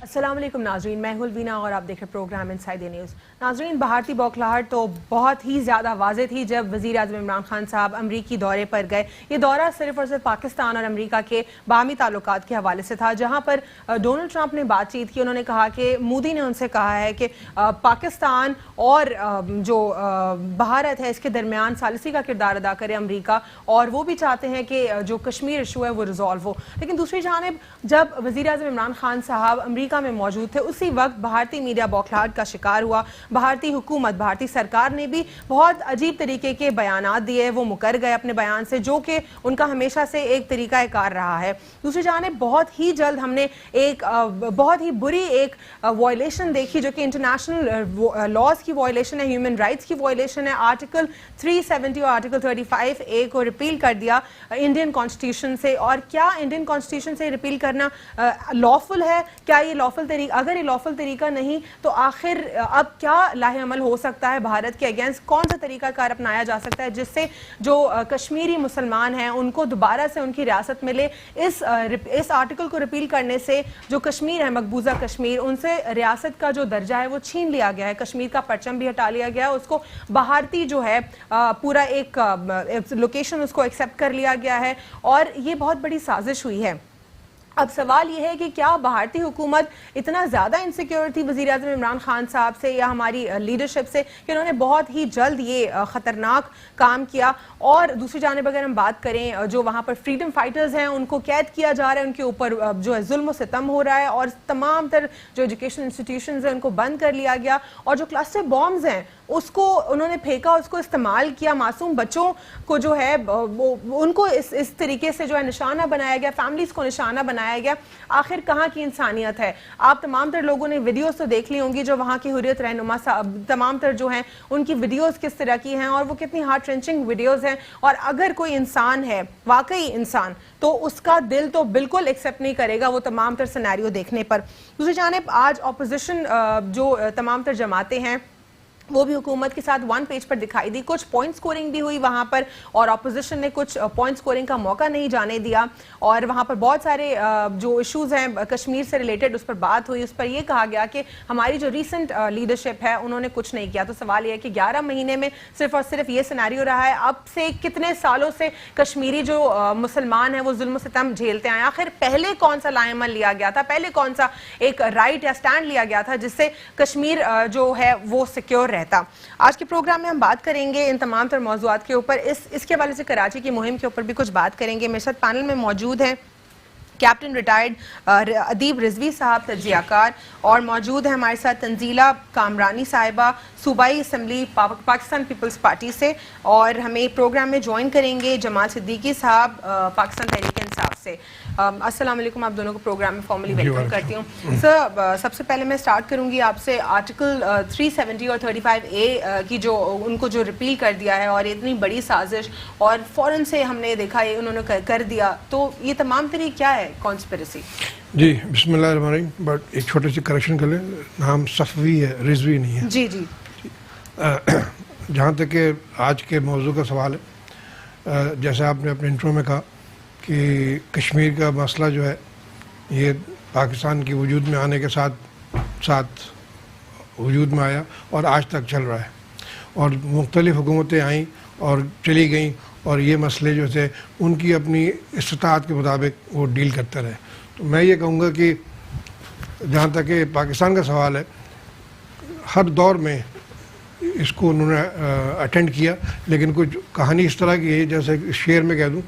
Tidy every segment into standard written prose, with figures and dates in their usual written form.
السلام علیکم ناظرین، میں الوینا اور آپ دیکھ رہے پروگرام انسائیڈ دی نیوز۔ ناظرین، بھارتی بوکھلاہٹ تو بہت ہی زیادہ واضح تھی جب وزیر اعظم عمران خان صاحب امریکی دورے پر گئے۔ یہ دورہ صرف اور صرف پاکستان اور امریکہ کے باہمی تعلقات کے حوالے سے تھا، جہاں پر ڈونلڈ ٹرمپ نے بات چیت کی۔ انہوں نے کہا کہ مودی نے ان سے کہا ہے کہ پاکستان اور جو بھارت ہے اس کے درمیان ثالثی کا کردار ادا کرے امریکہ، اور وہ بھی چاہتے ہیں کہ جو کشمیر ایشو ہے وہ ریزالو ہو۔ لیکن دوسری جانب جب وزیر اعظم عمران خان صاحب امریکہ میں موجود تھے، اسی وقت بھارتی میڈیا بوکھلاہٹ کا شکار ہوا۔ بھارتی حکومت، بھارتی سرکار نے بھی بہت عجیب طریقے کے بیانات دیے، وہ مکر گئے اپنے بیان سے، جو کہ ان کا ہمیشہ سے ایک طریقہ کار رہا ہے۔ دوسری جانب بہت ہی جلد ہم نے ایک بہت ہی بری ایک وائلیشن دیکھی، جو کہ انٹرنیشنل لاز کی وائلیشن ہے، ہیومن رائٹس کی وائلیشن ہے۔ آرٹیکل 370 اور آرٹیکل 35A کو ریپیل کر دیا انڈین کانسٹیٹیوشن سے۔ اور کیا انڈین کانسٹیٹیوشن سے ریپیل کرنا لافل ہے؟ کیا یہ لافل طریقہ؟ اگر یہ لافل طریقہ نہیں تو آخر اب کیا لاہ عمل ہو سکتا ہے بھارت کے اگینسٹ؟ کون سا طریقہ کار اپنایا جا سکتا ہے جس سے جو کشمیری مسلمان ہیں ان کو دوبارہ سے ان کی ریاست ملے؟ اس آرٹیکل کو ریپیل کرنے سے جو کشمیر ہے، مقبوضہ کشمیر، ان سے ریاست کا جو درجہ ہے وہ چھین لیا گیا ہے، کشمیر کا پرچم بھی ہٹا لیا گیا ہے، اس کو بھارتی جو ہے پورا ایک لوکیشن اس کو ایکسیپٹ کر لیا گیا ہے، اور یہ بہت بڑی سازش ہوئی ہے۔ اب سوال یہ ہے کہ کیا بھارتی حکومت اتنا زیادہ انسیکیور تھی وزیر اعظم عمران خان صاحب سے یا ہماری لیڈرشپ سے کہ انہوں نے بہت ہی جلد یہ خطرناک کام کیا؟ اور دوسری جانب اگر ہم بات کریں، جو وہاں پر فریڈم فائٹرز ہیں ان کو قید کیا جا رہا ہے، ان کے اوپر جو ہے ظلم و ستم ہو رہا ہے، اور تمام تر جو ایجوکیشن انسٹیٹیوشنز ہیں ان کو بند کر لیا گیا، اور جو کلسٹر بامز ہیں اس کو انہوں نے پھینکا، اس کو استعمال کیا، معصوم بچوں کو جو ہے ان کو اس طریقے سے جو ہے نشانہ بنایا گیا، فیملیز کو نشانہ بنایا گیا۔ آخر کہاں کی انسانیت ہے؟ آپ تمام تر لوگوں نے ویڈیوز تو دیکھ لی ہوں گی جو وہاں کی حریت رہنما تمام تر جو ہیں ان کی ویڈیوز کس طرح کی ہیں، اور وہ کتنی ہارٹ رینچنگ ویڈیوز ہیں۔ اور اگر کوئی انسان ہے، واقعی انسان، تو اس کا دل تو بالکل ایکسیپٹ نہیں کرے گا وہ تمام تر سینیریو دیکھنے پر۔ دوسری جانب آج اپوزیشن جو تمام تر جماعتیں ہیں وہ بھی حکومت کے ساتھ ون پیج پر دکھائی دی، کچھ پوائنٹ سکورنگ بھی ہوئی وہاں پر، اور اپوزیشن نے کچھ پوائنٹ سکورنگ کا موقع نہیں جانے دیا، اور وہاں پر بہت سارے جو ایشوز ہیں کشمیر سے ریلیٹڈ اس پر بات ہوئی۔ اس پر یہ کہا گیا کہ ہماری جو ریسنٹ لیڈرشپ ہے انہوں نے کچھ نہیں کیا۔ تو سوال یہ ہے کہ 11 مہینے میں صرف اور صرف یہ سینیریو رہا ہے؟ اب سے کتنے سالوں سے کشمیری جو مسلمان ہیں وہ ظلم و ستم جھیلتے ہیں؟ آخر پہلے کون سا لائحہ عمل لیا گیا تھا؟ پہلے کون سا ایک رائٹ یا سٹینڈ لیا گیا تھا جس سے کشمیر جو ہے وہ سیکیور رہتا؟ آج کے پروگرام میں ہم بات کریں گے ان تمام تر موضوعات کے اوپر۔ اس کے حوالے سے کراچی کی مہم کے اوپر بھی کچھ بات کریں گے۔ میرے ساتھ پینل میں موجود ہیں کیپٹن ریٹائرڈ ادیب رضوی صاحب، تجزیہ کار، اور موجود ہیں ہمارے ساتھ تنزیلہ کامرانی صاحبہ، صوبائی اسمبلی پاکستان پیپلز پارٹی سے، اور ہمیں پروگرام میں جوائن کریں گے جمال صدیقی صاحب پاکستان تحریک انصاف سے۔ السلام علیکم، آپ دونوں کو پروگرام میں فارملی ویلکم کرتی ہوں۔ سر، سب سے پہلے میں سٹارٹ کروں گی آپ سے۔ آرٹیکل 370 اور 35A کی جو ان کو جو ریپیل کر دیا ہے، اور اتنی بڑی سازش، اور فوراً سے ہم نے دیکھا یہ انہوں نے کر دیا، تو یہ تمام طریق کیا ہے کانسپریسی؟ جی بسم اللہ الرحمن الرحیم۔ بٹ ایک چھوٹی سی کریکشن کر لیں، نام صفوی ہے، رضوی نہیں ہے۔ جی جی۔ جہاں تک کہ آج کے موضوع کا سوال ہے، جیسے آپ نے اپنے انٹرو میں کہا کہ کشمیر کا مسئلہ جو ہے یہ پاکستان کی وجود میں آنے کے ساتھ وجود میں آیا اور آج تک چل رہا ہے، اور مختلف حکومتیں آئیں اور چلی گئیں، اور یہ مسئلے جو تھے ان کی اپنی استطاعت کے مطابق وہ ڈیل کرتے رہے۔ تو میں یہ کہوں گا کہ جہاں تک کہ پاکستان کا سوال ہے، ہر دور میں اس کو انہوں نے اٹینڈ کیا، لیکن کچھ کہانی اس طرح کی ہے، جیسے شعر میں کہہ دوں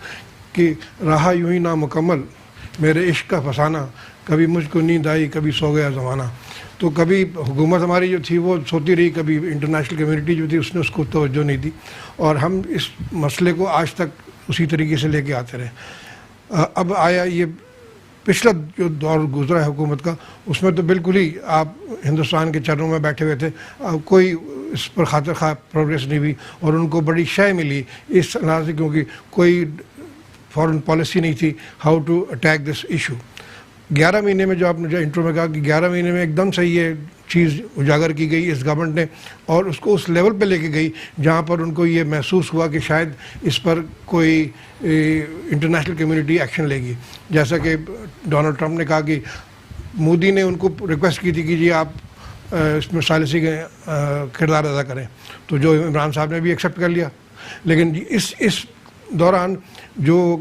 کہ رہا یوں ہی نامکمل میرے عشق کا فسانہ، کبھی مجھ کو نیند آئی کبھی سو گیا زمانہ۔ تو کبھی حکومت ہماری جو تھی وہ سوتی رہی، کبھی انٹرنیشنل کمیونٹی جو تھی اس نے اس کو توجہ نہیں دی، اور ہم اس مسئلے کو آج تک اسی طریقے سے لے کے آتے رہے۔ اب آیا یہ پچھلا جو دور گزرا ہے حکومت کا، اس میں تو بالکل ہی آپ ہندوستان کے چرنوں میں بیٹھے ہوئے تھے، کوئی اس پر خاطر خواہ پروگریس نہیں ہوئی، اور ان کو بڑی شے ملی اس لحاظ سے کیونکہ کوئی فارن پالیسی نہیں تھی how to attack this issue. 11 مہینے میں جو آپ نے جو انٹرو میں کہا کہ 11 مہینے میں ایک دم سے یہ چیز اجاگر کی گئی اس گورنمنٹ نے، اور اس کو اس لیول پہ لے کے گئی جہاں پر ان کو یہ محسوس ہوا کہ شاید اس پر کوئی انٹرنیشنل کمیونٹی ایکشن لے گی۔ جیسا کہ ڈونلڈ ٹرمپ نے کہا کہ مودی نے ان کو ریکویسٹ کی تھی کہ جی آپ اس میں ثالثی کا کردار ادا کریں, تو جو عمران صاحب نے بھی ایکسیپٹ کر لیا. لیکن اس دوران جو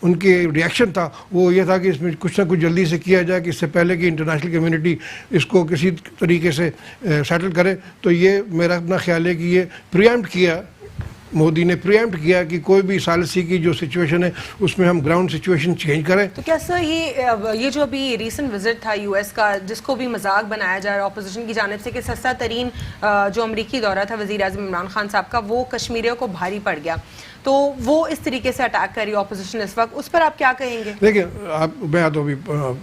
ان کے ریئیکشن تھا وہ یہ تھا کہ اس میں کچھ نہ کچھ جلدی سے کیا جائے کہ اس سے پہلے کہ انٹرنیشنل کمیونٹی اس کو کسی طریقے سے سیٹل کرے. تو یہ میرا اپنا خیال ہے کہ یہ پریمپٹ کیا, مودی نے پریمپٹ کیا کہ کوئی بھی ثالثی کی جو سچویشن ہے اس میں ہم گراؤنڈ سچویشن چینج کریں. تو کیا سر یہ جو ابھی ریسنٹ وزٹ تھا یو ایس کا, جس کو بھی مذاق بنایا جا رہا ہے اپوزیشن کی جانب سے کہ سستا ترین جو امریکی دورہ تھا وزیر اعظم عمران خان صاحب کا وہ کشمیریوں کو بھاری پڑ گیا, تو وہ اس طریقے سے اٹیک کر رہی ہے اپوزیشن اس وقت, اس پر آپ کیا کہیں گے؟ دیکھیں میں تو ابھی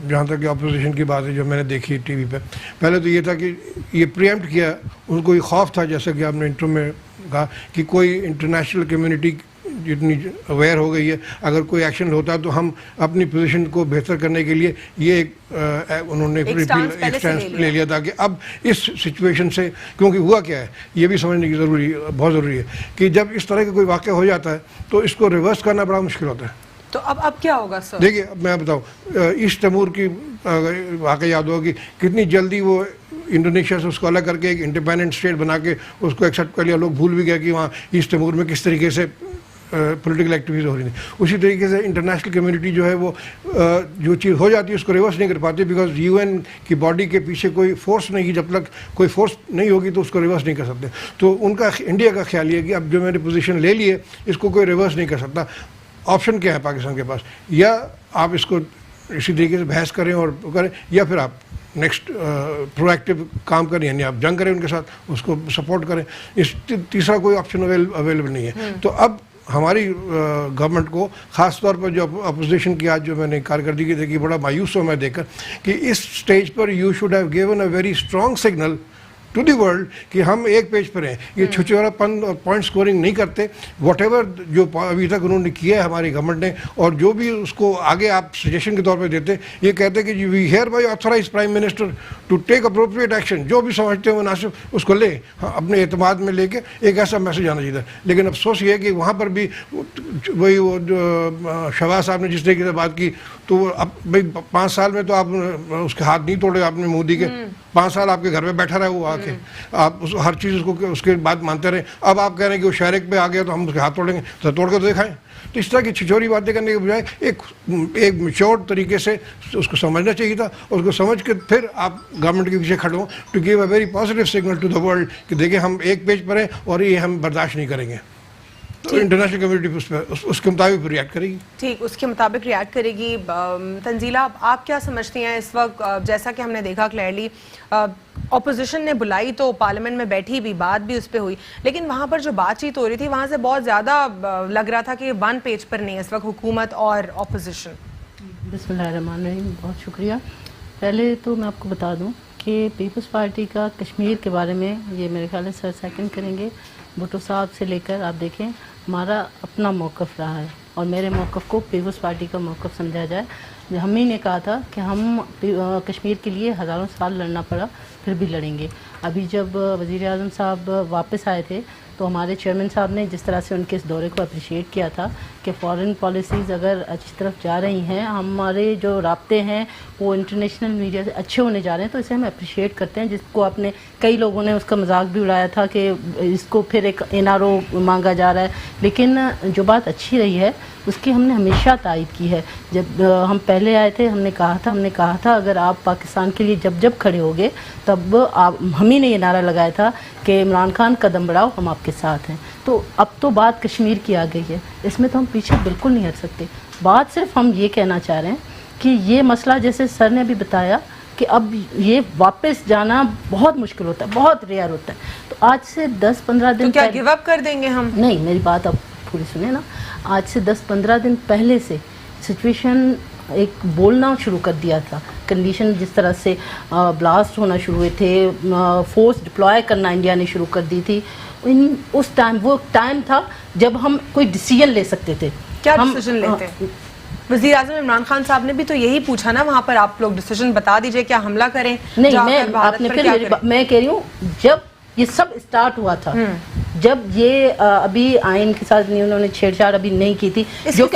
جہاں تک کہ اپوزیشن کی بات ہے جو میں نے دیکھی ٹی وی پہ, پہلے تو یہ تھا کہ یہ پریمپٹ کیا, ان کو یہ خوف تھا جیسا کہ آپ نے انٹرو میں کہا کہ کوئی انٹرنیشنل کمیونٹی جتنی اویئر ہو گئی ہے, اگر کوئی ایکشن ہوتا ہے تو ہم اپنی پوزیشن کو بہتر کرنے کے لیے یہ ایک انہوں نے ایک سٹینس لے لیا تھا کہ اب اس سچویشن سے, کیونکہ ہوا کیا ہے یہ بھی سمجھنے کی بہت ضروری ہے کہ جب اس طرح کا کوئی واقعہ ہو جاتا ہے تو اس کو ریورس کرنا بڑا مشکل ہوتا ہے. تو اب کیا ہوگا سر؟ دیکھیے میں بتاؤں, ایسٹ تیمور کی واقعہ یاد ہوگا کہ کتنی جلدی وہ انڈونیشیا سے اس کو الگ کر کے ایک انڈیپینڈنٹ اسٹیٹ بنا کے اس کو ایکسیپٹ کر لیا. لوگ بھول بھی گئے کہ وہاں ایسٹ تیمور میں کس طریقے سے پولیٹیکل ایکٹیویٹیز ہو رہی تھیں. اسی طریقے سے انٹرنیشنل کمیونٹی جو ہے وہ جو چیز ہو جاتی ہے اس کو ریورس نہیں کر پاتی, بیکاز یو این کی باڈی کے پیچھے کوئی فورس نہیں, جب تک کوئی فورس نہیں ہوگی تو اس کو ریورس نہیں کر سکتے. تو ان کا انڈیا کا خیال یہ ہے کہ اب جو میں نے پوزیشن لے لی ہے اس کو کوئی ریورس نہیں کر سکتا. آپشن کیا ہے پاکستان کے پاس, یا آپ اس کو اسی طریقے سے بحث کریں اور کریں, یا پھر آپ نیکسٹ پرو ایکٹیو کام کریں, یعنی آپ جنگ کریں ان کے ساتھ, اس کو سپورٹ کریں. اس تیسرا کوئی آپشن اویلیبل نہیں ہے. تو اب ہماری گورنمنٹ کو خاص طور پر جو اپوزیشن کی آج جو میں نے کارکردگی دیکھی بڑا مایوس ہوں میں دیکھ کر کہ اس سٹیج پر you should have given a very strong signal to the world کہ ہم ایک پیج پر ہیں. یہ چھچورا پن اور پوائنٹ اسکورنگ نہیں کرتے. واٹ ایور جو ابھی تک انہوں نے کیا ہے ہماری گورنمنٹ نے, اور جو بھی اس کو آگے آپ سجیشن کے طور پہ دیتے, یہ کہتے ہیں کہ we hereby authorise prime minister to take appropriate action, جو بھی سمجھتے ہیں مناسب اس کو لے, اپنے اعتماد میں لے کے ایک ایسا میسج آنا چاہیے. لیکن افسوس یہ ہے کہ وہاں پر بھی وہی وہ شہباز صاحب نے جس طریقے سے بات کی, تو اب بھائی 5 سال میں تو آپ اس کے ہاتھ نہیں توڑے آپ نے مودی کے, 5 سال آپ کے گھر میں بیٹھا رہا وہ آ کے, آپ ہر چیز اس کے بات مانتے رہے. اب آپ کہہ رہے ہیں کہ وہ شہرک پہ آ گیا تو ہم اس کے ہاتھ توڑیں گے, تو توڑ کے تو دکھائیں. تو اس طرح کی چھچوری باتیں کرنے کے بجائے ایک میچور طریقے سے اس کو سمجھنا چاہیے تھا, اور اس کو سمجھ کے پھر آپ گورنمنٹ کے پیچھے کھڑے ہوں to give a very positive signal to the world کہ دیکھیں ہم ایک پیج پر ہیں اور یہ ہم برداشت نہیں کریں گے. تو انٹرنیشنل کمیونٹی اس کے مطابق ریئیکٹ کرے گی. ٹھیک, اس کے مطابق ریئیکٹ کرے گی. تنزیلہ آپ کیا سمجھتی ہیں اس وقت, جیسا کہ ہم نے دیکھا کلیئرلی اپوزیشن نے بلائی تو پارلیمنٹ میں بیٹھی بھی, بات بھی اس پہ ہوئی, لیکن وہاں پر جو بات چیت ہو رہی تھی وہاں سے بہت زیادہ لگ رہا تھا کہ ون پیج پر نہیں اس وقت حکومت اور اپوزیشن. بسم اللہ الرحمن الرحیم, بہت شکریہ. پہلے تو میں آپ کو بتا دوں کہ پیپلز پارٹی کا کشمیر کے بارے میں یہ میرے خیال ہے سر سیکنڈ کریں گے. بھٹو صاحب سے لے کر آپ دیکھیں ہمارا اپنا موقف رہا ہے, اور میرے موقف کو پیپلز پارٹی کا موقف سمجھا جائے. ہم ہی نے کہا تھا کہ ہم کشمیر کے لیے ہزاروں سال لڑنا پڑا پھر بھی لڑیں گے. ابھی جب وزیر اعظم صاحب واپس آئے تھے تو ہمارے چیئرمین صاحب نے جس طرح سے ان کے اس دورے کو اپریشیٹ کیا تھا کہ فارن پالیسیز اگر اچھی طرف جا رہی ہیں, ہمارے جو رابطے ہیں وہ انٹرنیشنل میڈیا سے اچھے ہونے جا رہے ہیں, تو اسے ہم اپریشیٹ کرتے ہیں. جس کو آپ نے کئی لوگوں نے اس کا مذاق بھی اڑایا تھا کہ اس کو پھر ایک NRO مانگا جا رہا ہے, لیکن جو بات اچھی رہی ہے اس کی ہم نے ہمیشہ تائید کی ہے. جب ہم پہلے آئے تھے ہم نے کہا تھا اگر آپ پاکستان کے لیے جب کھڑے ہوگے تب ہم ہی نے یہ نعرہ لگایا تھا کہ عمران خان قدم بڑھاؤ ہم آپ کے ساتھ ہیں. تو اب تو بات کشمیر کی آ گئی ہے, اس میں تو ہم پیچھے بالکل نہیں ہٹ سکتے. بات صرف ہم یہ کہنا چاہ رہے ہیں کہ یہ مسئلہ جیسے سر نے ابھی بتایا کہ اب یہ واپس جانا بہت مشکل ہوتا ہے, بہت ریئر ہوتا ہے. تو آج سے 10-15 دن کیا گیو اپ کر دیں گے ہم؟ نہیں, میری بات اب پوری سنیں نا. آج سے 10-15 دن پہلے سے سچویشن ایک بولنا شروع کر دیا تھا. کنڈیشن جس طرح سے بلاسٹ ہونا شروع ہوئے تھے, فورس ڈپلوائے کرنا انڈیا نے شروع کر دی تھی, اس ٹائم وہ ٹائم تھا جب ہم کوئی ڈیسیژن لے سکتے تھے. کیا ڈیسیژن لیتے ہیں؟ وزیر اعظم عمران خان صاحب نے بھی تو یہی پوچھا نا وہاں پر, آپ لوگ ڈیسیژن بتا دیجئے, کیا حملہ کریں؟ نہیں, میں کہہ رہی ہوں جب یہ سب اسٹارٹ ہوا تھا جب یہ ابھی آئین کے ساتھ انہوں نے چھیڑ چھاڑ ابھی نہیں کی تھی، جو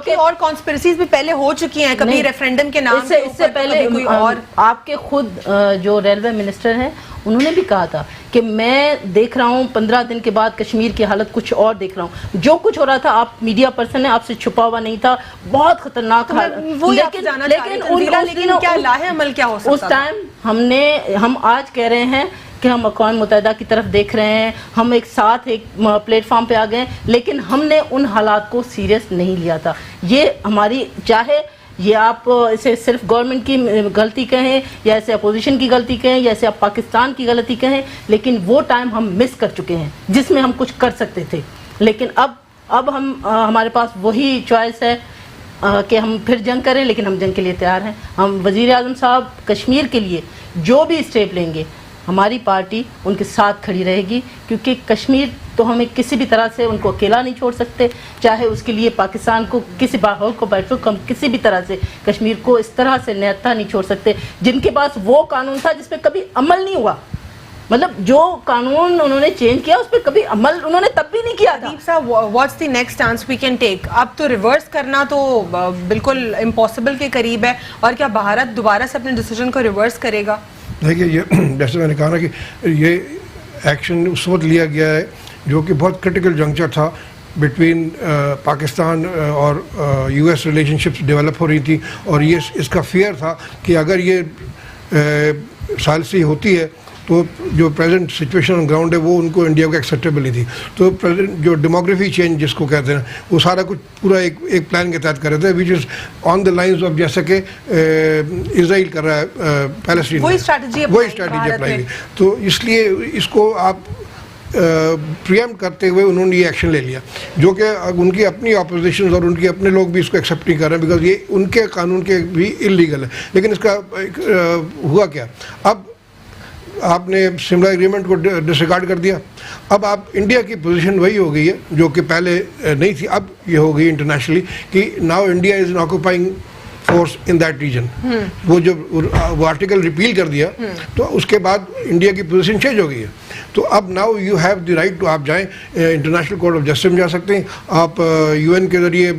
کہ اور کانسپریسیز بھی پہلے ہو چکی ہیں، کبھی ریفرینڈم کے نام اس سے پہلے کوئی اور آپ کے خود جو ریلوے منسٹر ہیں انہوں نے بھی کہا تھا کہ میں دیکھ رہا ہوں 15 دن کے بعد کشمیر کی حالت کچھ اور دیکھ رہا ہوں، جو کچھ ہو رہا تھا آپ میڈیا پرسن ہیں، آپ سے چھپا ہوا نہیں تھا، بہت خطرناک لیکن کیا لاہ عمل کیا ہو سکتا؟ اس ٹائم ہم آج کہہ رہے ہیں کہ ہم اقوام متحدہ کی طرف دیکھ رہے ہیں، ہم ایک ساتھ ایک پلیٹ فارم پہ آ گئے، لیکن ہم نے ان حالات کو سیریس نہیں لیا تھا. یہ ہماری، چاہے یہ آپ اسے صرف گورنمنٹ کی غلطی کہیں یا ایسے اپوزیشن کی غلطی کہیں یا ایسے آپ پاکستان کی غلطی کہیں، لیکن وہ ٹائم ہم مس کر چکے ہیں جس میں ہم کچھ کر سکتے تھے. لیکن اب ہم ہمارے پاس وہی چوائس ہے کہ ہم پھر جنگ کریں، لیکن ہم جنگ کے لیے تیار ہیں. ہم وزیر اعظم صاحب کشمیر کے لیے جو بھی اسٹیپ لیں گے ہماری پارٹی ان کے ساتھ کھڑی رہے گی، کیونکہ کشمیر تو ہمیں کسی بھی طرح سے ان کو اکیلا نہیں چھوڑ سکتے، چاہے اس کے لیے پاکستان کو کسی باہر کو بیٹھو ہم کسی بھی طرح سے کشمیر کو اس طرح سے نہتا نہیں چھوڑ سکتے. جن کے پاس وہ قانون تھا جس پہ کبھی عمل نہیں ہوا، مطلب جو قانون انہوں نے چینج کیا اس پہ کبھی عمل انہوں نے تب بھی نہیں کیا تھا. صاحب what's the next chance we can take? اب تو ریورس کرنا تو بالکل امپاسبل کے قریب ہے، اور کیا بھارت دوبارہ سے اپنے ڈیسیجن کو ریورس کرے گا؟ دیکھیے، یہ جیسے میں نے کہا نا کہ یہ ایکشن اس وقت لیا گیا ہے جو کہ بہت کرٹیکل جنکچر تھا بٹوین پاکستان اور U S relationships develop ہو رہی تھی، اور یہ اس کا فیئر تھا کہ اگر یہ ثالثی ہوتی ہے تو جو پریزنٹ سچویشن آن گراؤنڈ ہے وہ ان کو انڈیا کو ایکسیپٹیبل نہیں تھی. تو پریزنٹ جو ڈیموگرافی چینج جس کو کہتے ہیں وہ سارا کچھ پورا ایک پلان کے تحت کر رہے تھے، وچ از آن دا لائنز آف جیسا کہ اسرائیل کر رہا ہے پیلسٹین، وہی اسٹریٹجی اپنائی گئی. تو اس لیے اس کو آپ پریمپٹ کرتے ہوئے انہوں نے یہ ایکشن لے لیا، جو کہ ان کی اپنی اپوزیشن اور ان کے اپنے لوگ بھی اس کو ایکسیپٹ نہیں کر رہے ہیں، بیکاز یہ ان کے قانون کے بھی انلیگل ہے. لیکن اس کا ہوا کیا، اب آپ نے سملا ایگریمنٹ کو ڈسریگارڈ کر دیا. اب آپ انڈیا کی پوزیشن وہی ہو گئی ہے جو کہ پہلے نہیں تھی، اب یہ ہو گئی انٹرنیشنلی کہ now India is an occupying force in that region. وہ جو وہ آرٹیکل ریپیل کر دیا تو اس کے بعد انڈیا کی پوزیشن چینج ہو گئی ہے. تو اب now you have the right to, آپ جائیں انٹرنیشنل کورٹ آف جسٹس میں جا سکتے ہیں، آپ یو این کے ذریعے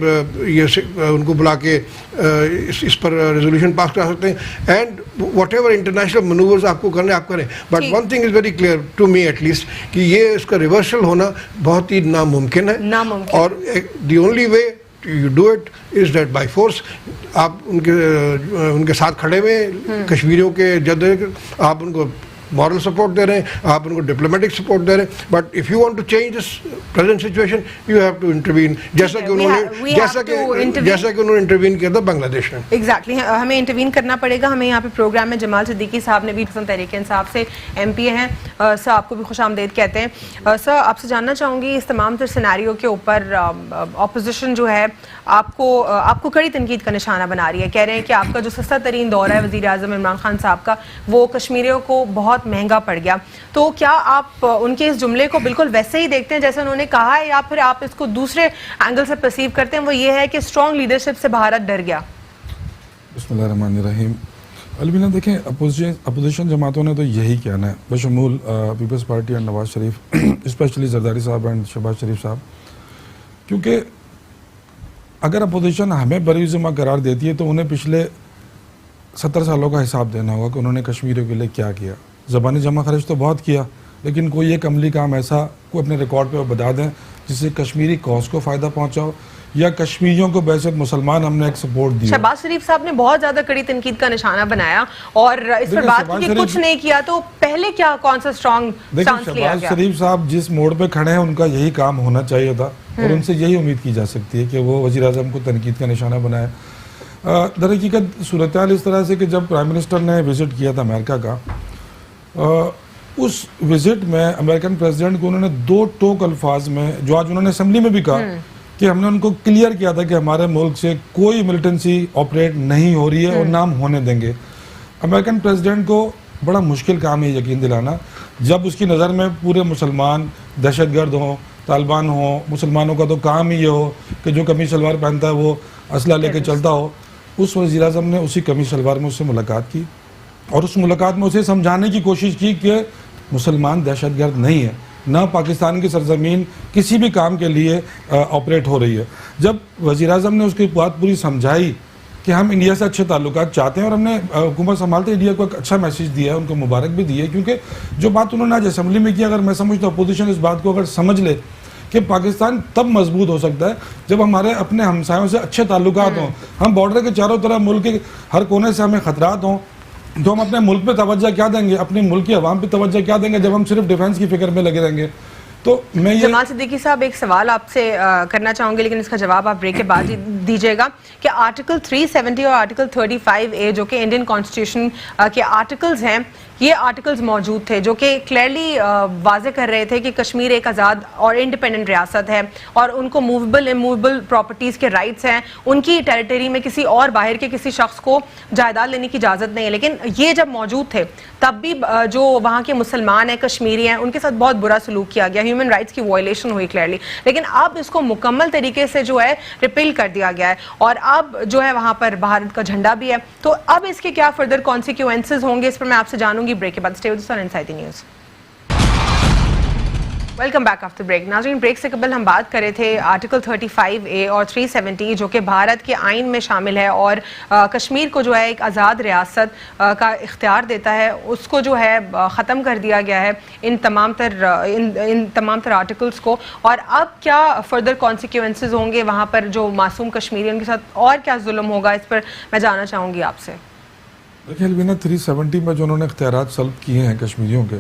یہ ان کو بلا کے اس پر ریزولوشن پاس کرا سکتے ہیں، and whatever international manoeuvres آپ کو کرنے آپ کریں. But one thing is very clear to me at least کہ یہ اس کا ریورسل ہونا بہت ہی ناممکن ہے، اور the only way you do it is that by force. آپ ان کے ساتھ کھڑے ہوئے کشمیریوں کے جد، آپ ان کو مورل سپورٹ دے رہے ہیں، آپ ان کو ڈپلومیٹک سپورٹ دے رہے ہیں. But if you want to change this present situation you have to intervene, جیسا کہ انہوں نے انٹروین کیا تھا بنگلہ دیش میں. ایگزیکٹلی، ہمیں انٹروین کرنا پڑے گا. ہمیں یہاں پہ پروگرام میں جمال صدیقی صاحب نے بھی تحریک انصاف سے ایم پی ہیں. سر آپ کو بھی خوش آمدید کہتے ہیں. سر آپ سے جاننا چاہوں گی اس تمام تر سیناریو کے اوپر اپوزیشن جو ہے آپ کو کڑی تنقید کا نشانہ بنا رہی ہے. کہہ رہے ہیں کہ آپ کا جو سستا ترین دور ہے وزیر اعظم عمران خان صاحب کا، وہ کشمیریوں کو بہت مہنگا پڑ گیا. تو کیا آپ ان کے اس جملے کو بالکل ویسے ہی دیکھتے ہیں جیسے انہوں نے کہا ہے، یا پھر آپ اس کو دوسرے اینگل سے پرسیو کرتے ہیں، وہ یہ ہے کہ اسٹرانگ لیڈرشپ سے بھارت ڈر گیا؟ بسم اللہ الرحمن الرحیم. البینہ دیکھیں، اپوزیشن جماعتوں نے تو یہی کہنا ہے بشمول پیپلز پارٹی اور نواز شریف، اسپیشلی زرداری صاحب اینڈ شہباز شریف صاحب، کیونکہ اگر اپوزیشن ہمیں بری ذمہ قرار دیتی ہے تو انہیں پچھلے 70 سالوں کا حساب دینا ہوگا کہ انہوں نے کشمیریوں کے لیے کیا کیا. زبانی جمع خرچ تو بہت کیا، لیکن کوئی ایک عملی کام ایسا کوئی اپنے ریکارڈ پہ بتا دیں جس سے کشمیری کاز کو فائدہ پہنچاؤ، یا کشمیریوں کو بحیثیت مسلمان ہم نے ایک سپورٹ دیا. شہباز شریف صاحب نے بہت زیادہ کڑی تنقید کا نشانہ بنایا اور اس پر بات کی کہ کچھ نہیں کیا. تو پہلے کیا کون سا اسٹرانگ سٹانس لیا گیا؟ شہباز شریف صاحب جس موڑ پہ کھڑے ہیں ان کا یہی کام ہونا چاہیے تھا، اور ان سے یہی امید کی جا سکتی ہے کہ وہ وزیر اعظم کو تنقید کا نشانہ بنائے. در حقیقت صورتحال اس طرح سے کہ جب پرائم منسٹر نے وزٹ کیا تھا امریکہ کا، اس وزٹ میں امریکن پریزیڈنٹ کو انہوں نے 2 ٹوک الفاظ میں، جو آج انہوں نے اسمبلی میں بھی کہا کہ ہم نے ان کو کلیئر کیا تھا کہ ہمارے ملک سے کوئی ملیٹنسی آپریٹ نہیں ہو رہی ہے اور نہ ہم ہونے دیں گے. امریکن پریزیڈنٹ کو بڑا مشکل کام ہے یقین دلانا، جب اس کی نظر میں پورے مسلمان دہشت گرد ہوں، طالبان ہوں. مسلمانوں کا تو کام ہی یہ ہو کہ جو قمیص شلوار پہنتا ہے وہ اسلحہ لے کے چلتا ہو. اس وزیر اعظم نے اسی قمیص شلوار میں اس سے ملاقات کی، اور اس ملاقات میں اسے سمجھانے کی کوشش کی کہ مسلمان دہشت گرد نہیں ہے، نہ پاکستان کی سرزمین کسی بھی کام کے لیے آپریٹ ہو رہی ہے. جب وزیر اعظم نے اس کی بات پوری سمجھائی کہ ہم انڈیا سے اچھے تعلقات چاہتے ہیں اور ہم نے حکومت سنبھالتے انڈیا کو ایک اچھا میسیج دیا ہے, ان کو مبارک بھی دی ہے, کیونکہ جو بات انہوں نے آج اسمبلی میں کی, اگر میں سمجھتا ہوں اپوزیشن اس بات کو اگر سمجھ لے کہ پاکستان تب مضبوط ہو سکتا ہے جب ہمارے اپنے ہمسایوں سے اچھے تعلقات ہوں. ہم بارڈر کے چاروں طرف ملک کے ہر کونے سے ہمیں خطرات ہوں, تو ہم اپنے ملک پہ توجہ کیا دیں گے, اپنے ملک کی عوام پہ توجہ کیا دیں گے جب ہم صرف ڈیفنس کی فکر میں لگے رہیں گے. تو میں یہ جمال صدیقی صاحب ایک سوال آپ سے کرنا چاہوں گے, لیکن اس کا جواب آپ بریک کے بعد دیجیے گا, کہ آرٹیکل 370 اور آرٹیکل 35A جو کہ انڈین کانسٹیٹیوشن کے آرٹیکلز ہیں, یہ آرٹیکلز موجود تھے جو کہ کلیئرلی واضح کر رہے تھے کہ کشمیر ایک آزاد اور انڈیپینڈنٹ ریاست ہے اور ان کو موویبل اموویبل پراپرٹیز کے رائٹس ہیں, ان کی ٹیریٹری میں کسی اور باہر کے کسی شخص کو جائیداد لینے کی اجازت نہیں ہے. لیکن یہ جب موجود تھے تب بھی جو وہاں کے مسلمان ہیں, کشمیری ہیں, ان کے ساتھ بہت برا سلوک کیا گیا, ہیومن رائٹس کی وائلیشن ہوئی کلیئرلی. لیکن اب اس کو مکمل طریقے سے جو ہے ریپیل کر دیا گیا ہے اور اب جو ہے وہاں پر بھارت کا جھنڈا بھی ہے. تو اب اس کے کیا فردر کانسیکوینسز ہوں گے, اس پر میں آپ سے جانوں گی بریک کے بعد. Stay with us on inside the news. Welcome back after break. ناظرین, بریک سے قبل ہم بات کر رہے تھے آرٹیکل 35A اور 370 جو کہ بھارت کے آئین میں شامل ہے اور کشمیر کو جو ہے ایک آزاد ریاست کا اختیار دیتا ہے, اس کو جو ہے ختم کر دیا گیا ہے ان تمام تر آرٹیکلس کو. اور اب کیا فردر کانسیکوینسز ہوں گے وہاں پر جو معصوم کشمیری ان کے ساتھ, اور کیا ظلم ہوگا, اس پر میں جاننا چاہوں گی آپ سے. دیکھیں الوینا, 370 میں جو انہوں نے اختیارات سلب کیے ہیں کشمیریوں کے,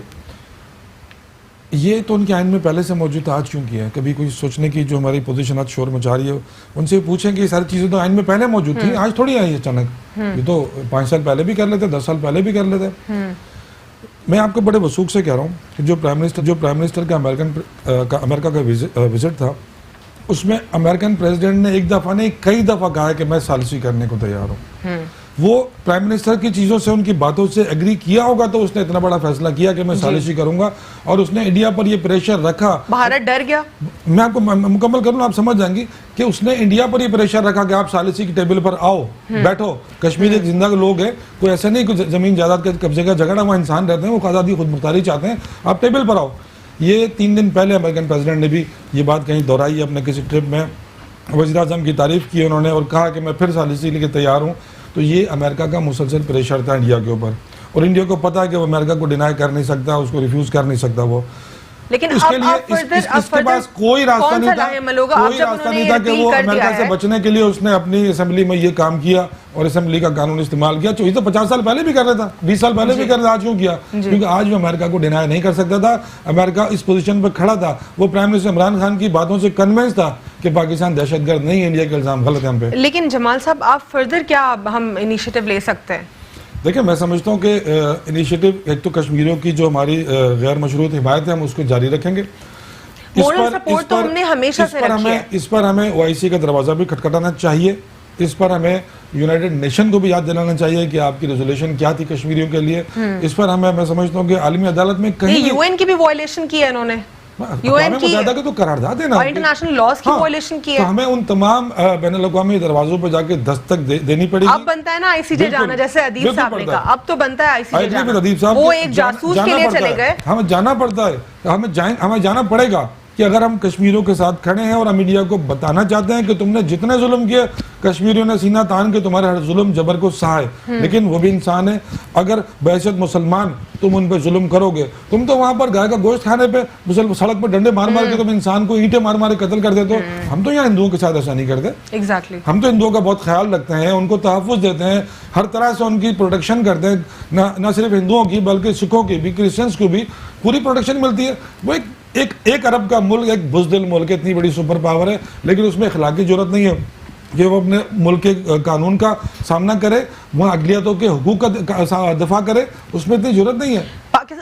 یہ تو ان کے آئین میں پہلے سے موجود تھا, آج کیوں کیے ہیں؟ کبھی کوئی سوچنے کی جو ہماری پوزیشن آج شور مچا رہی ہے ان سے پوچھیں کہ یہ ساری چیزیں تو آئین میں پہلے موجود تھیں, آج تھوڑی آئی اچانک, یہ تو 5 سال پہلے بھی کر لیتے, 10 سال پہلے بھی کر لیتے. میں آپ کو بڑے وثوق سے کہہ رہا ہوں کہ جو پرائم منسٹر کا امریکہ کا وزٹ تھا, اس میں امریکن پریزیڈنٹ نے ایک دفعہ نہیں کئی دفعہ کہا ہے کہ میں ثالثی کرنے کو تیار ہوں. وہ پرائم منسٹر کی چیزوں سے, ان کی باتوں سے ایگری کیا ہوگا تو اس نے اتنا بڑا فیصلہ کیا کہ میں ثالثی کروں گا, اور اس نے انڈیا پر یہ پریشر رکھا. بھارت ڈر گیا. میں آپ کو مکمل کروں, آپ سمجھ جائیں گی کہ اس نے انڈیا پر یہ پریشر رکھا کہ آپ ثالثی کی ٹیبل پر آؤ, بیٹھو. کشمیر ایک زندہ لوگ ہیں, کوئی ایسا نہیں کہ زمین جائیداد کے قبضے کا جھگڑا, وہ انسان رہتے ہیں, وہ آزادی خود مختاری چاہتے ہیں, آپ ٹیبل پر آؤ. یہ 3 دن پہلے امریکن پریزیڈنٹ نے بھی یہ بات کہیں دہرائی اپنے کسی ٹرپ میں, وزیر اعظم کی تعریف کی انہوں نے اور کہا کہ میں پھر ثالثی کے لیے تیار ہوں. تو یہ امریکہ کا مسلسل پریشر تھا انڈیا کے اوپر, اور انڈیا کو پتا ہے کہ وہ امریکہ کو ڈینائی کر نہیں سکتا, اس کو ریفیوز کر نہیں سکتا. وہ لیکن اس کے لیے اس کے پاس کوئی راستہ نہیں تھا کہ وہ امریکہ سے بچنے کے لیے اس نے اپنی اسمبلی میں یہ کام کیا اور اسمبلی کا قانون استعمال کیا. یہ تو 50 سال پہلے بھی کر رہا تھا, 20 سال پہلے بھی کر رہا تھا, آج کیوں کیا؟ کیونکہ آج وہ امریکہ کو ڈینائی نہیں کر سکتا تھا. امریکہ اس پوزیشن پہ کھڑا تھا, وہ پرائم منسٹر عمران خان کی باتوں سے کنونس تھا کہ پاکستان دہشت گرد نہیں ہے, انڈیا کے الزام غلط ہے ہم پہ. لیکن جمال صاحب, آپ فردر کیا ہم انیشیٹو لے سکتے ہیں؟ دیکھیں, میں سمجھتا ہوں کہ انیشیٹو ایک تو کشمیریوں کی جو ہماری غیر مشروط حمایت ہے ہم اس کو جاری رکھیں گے. اس پر ہمیں OIC کا دروازہ بھی کھٹکھٹانا چاہیے. اس پر ہمیں یونائٹڈ نیشن کو بھی یاد دلانا چاہیے کہ آپ کی ریزولوشن کیا تھی کشمیریوں کے لیے. اس پر ہمیں, میں سمجھتا ہوں کہ عالمی عدالت میں کہیں UN کی بھی وائلیشن کی ہے انہوں نے, UN کی تو قرارداد ہے نا, انٹرنیشنل لاز کی وائلیشن کی ہے. تو ہمیں ان تمام بین الاقوامی دروازوں پہ جا کے دستک دینی پڑے گی. اب بنتا ہے نا ICJ جانا, جیسے ادیب صاحب نے کہا, اب تو بنتا ہے ICJ جانا. وہ ایک جاسوس کے لیے چلے گئے. ہمیں جانا پڑتا ہے, ہمیں جانا پڑے گا کہ اگر ہم کشمیریوں کے ساتھ کھڑے ہیں اور ہم انڈیا کو بتانا چاہتے ہیں کہ تم نے جتنے ظلم کیے کشمیریوں نے سینہ تان کے تمہارے ہر ظلم جبر کو سہا ہے, لیکن وہ بھی انسان ہے. اگر بحیثیت مسلمان تم ان پہ ظلم کرو گے, تم تو وہاں پر گائے کا گوشت کھانے پہ سڑک پر ڈنڈے مار کے تم انسان کو اینٹیں مار مار قتل کر دیتے ہو. ہم تو یہاں ہندوؤں کے ساتھ ایسا نہیں کرتے. ہم تو ہندوؤں کا بہت خیال رکھتے ہیں, ان کو تحفظ دیتے ہیں, ہر طرح سے ان کی پروٹیکشن کرتے ہیں, نہ صرف ہندوؤں کی بلکہ سکھوں کی بھی, کرسچنس کو بھی پوری پروٹیکشن ملتی ہے. وہ ایک عرب کا ملک, ایک بزدل ملک, اتنی بڑی سپر پاور ہے, لیکن اس میں اخلاقی ضرورت نہیں ہے کہ وہ اپنے ملک کے قانون کا سامنا کرے, وہ اقلیتوں کے حقوق کا دفاع کرے, اس میں اتنی ضرورت نہیں ہے.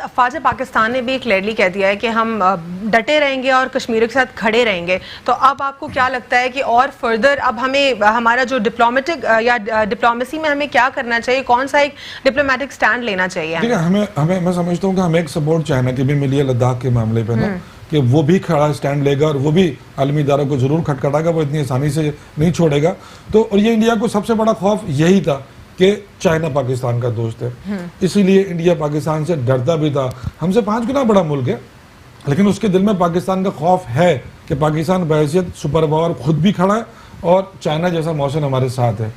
افواج پاکستان نے بھی کلیئرلی کہہ دیا ہے کہ ہم ڈٹے رہیں گے اور کشمیریوں کے ساتھ کھڑے رہیں گے. تو اب آپ کو کیا لگتا ہے کہ اور فردر اب ہمیں ہمارا جو ڈپلومیٹک یا ڈپلومیسی میں ہمیں کیا کرنا چاہیے, کون سا ایک ڈپلومیٹک سٹینڈ لینا چاہیے؟ ٹھیک ہے, ہمیں میں سمجھتا ہوں کہ ہمیں ایک سپورٹ چاہیے کہ بھی ملی ہے لداخ کے معاملے پہ نا, کہ وہ بھی کھڑا سٹینڈ لے گا اور وہ بھی عالمی اداروں کو ضرور کھٹکھٹائے گا, وہ اتنی آسانی سے نہیں چھوڑے گا. تو اور یہ انڈیا کو سب سے بڑا خوف یہی تھا کہ چائنا پاکستان کا دوست ہے, اسی لیے انڈیا پاکستان سے ڈرتا بھی تھا. ہم سے 5 گنا بڑا ملک ہے, لیکن اس کے دل میں پاکستان کا خوف ہے کہ پاکستان بحیثیت سپر پاور خود بھی کھڑا ہے اور چائنا جیسا موشن ہمارے ساتھ ہے.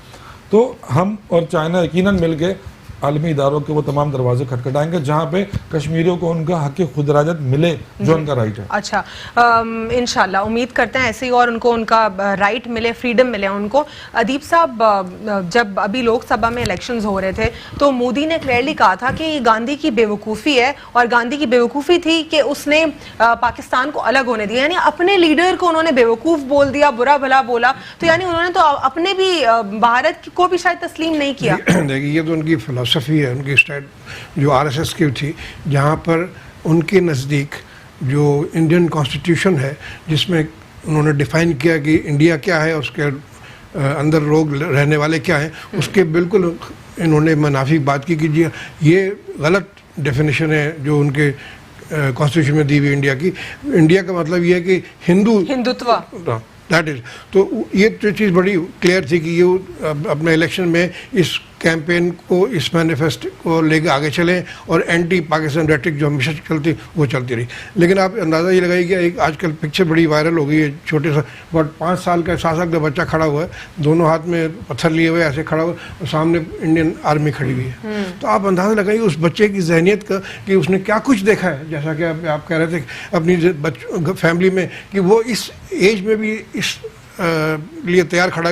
تو ہم اور چائنا یقیناً مل کے عالمی اداروں کے وہ تمام دروازے کھٹکھٹائیں گے جہاں پہ کشمیریوں کو ان کا حق خود ارادت ملے جو ان کا رائٹ ہے. اچھا انشاءاللہ امید کرتے ہیں ایسے ہی اور ان کو ان کا رائٹ ملے, فریڈم ملے ان کو. ادیب صاحب, جب ابھی لوک سبھا میں الیکشنز ہو رہے تھے تو مودی نے کلیئرلی کہا تھا کہ یہ گاندھی کی بے وقوفی ہے, اور گاندھی کی بے وقوفی تھی کہ اس نے پاکستان کو الگ ہونے دیا, یعنی اپنے لیڈر کو انہوں نے بے وقوف بول دیا, برا بھلا بولا. تو یعنی انہوں نے تو اپنے بھی بھارت کو بھی شاید تسلیم نہیں کیا. دیکھیے یہ تو ان کی فلسفی ہے, ان کی اسٹائل جو آر ایس ایس کی تھی, جہاں پر ان کے نزدیک جو انڈین کانسٹیٹیوشن ہے جس میں انہوں نے ڈیفائن کیا کہ انڈیا کیا ہے, اس کے اندر لوگ رہنے والے کیا ہیں, اس کے بالکل انہوں نے منافی بات کی کہ یہ غلط ڈیفینیشن ہے جو ان کے کانسٹیٹیوشن میں دی ہوئی انڈیا کی. انڈیا کا مطلب یہ ہے کہ ہندوتوا, دیٹ از. تو یہ چیز بڑی کلیئر تھی کہ یہ اپنے الیکشن میں اس کیمپین کو, اس مینیفیسٹ کو لے کے آگے چلیں اور اینٹی پاکستان ریٹرک جو ہمیشہ چلتی وہ چلتی رہی. لیکن آپ اندازہ یہ لگائیے کہ ایک آج کل پکچر بڑی وائرل ہو گئی ہے, چھوٹے سا 5 سال کا 7 سال کا بچہ کھڑا ہوا ہے, دونوں ہاتھ میں پتھر لیے ہوئے ایسے کھڑا ہوا اور سامنے انڈین آرمی کھڑی ہوئی ہے. تو آپ اندازہ لگائیے اس بچے کی ذہنیت کا کہ اس نے کیا کچھ دیکھا ہے, جیسا کہ آپ کہہ رہے تھے اپنی فیملی میں, کہ وہ اس ایج میں بھی اس لیے تیار کھڑا,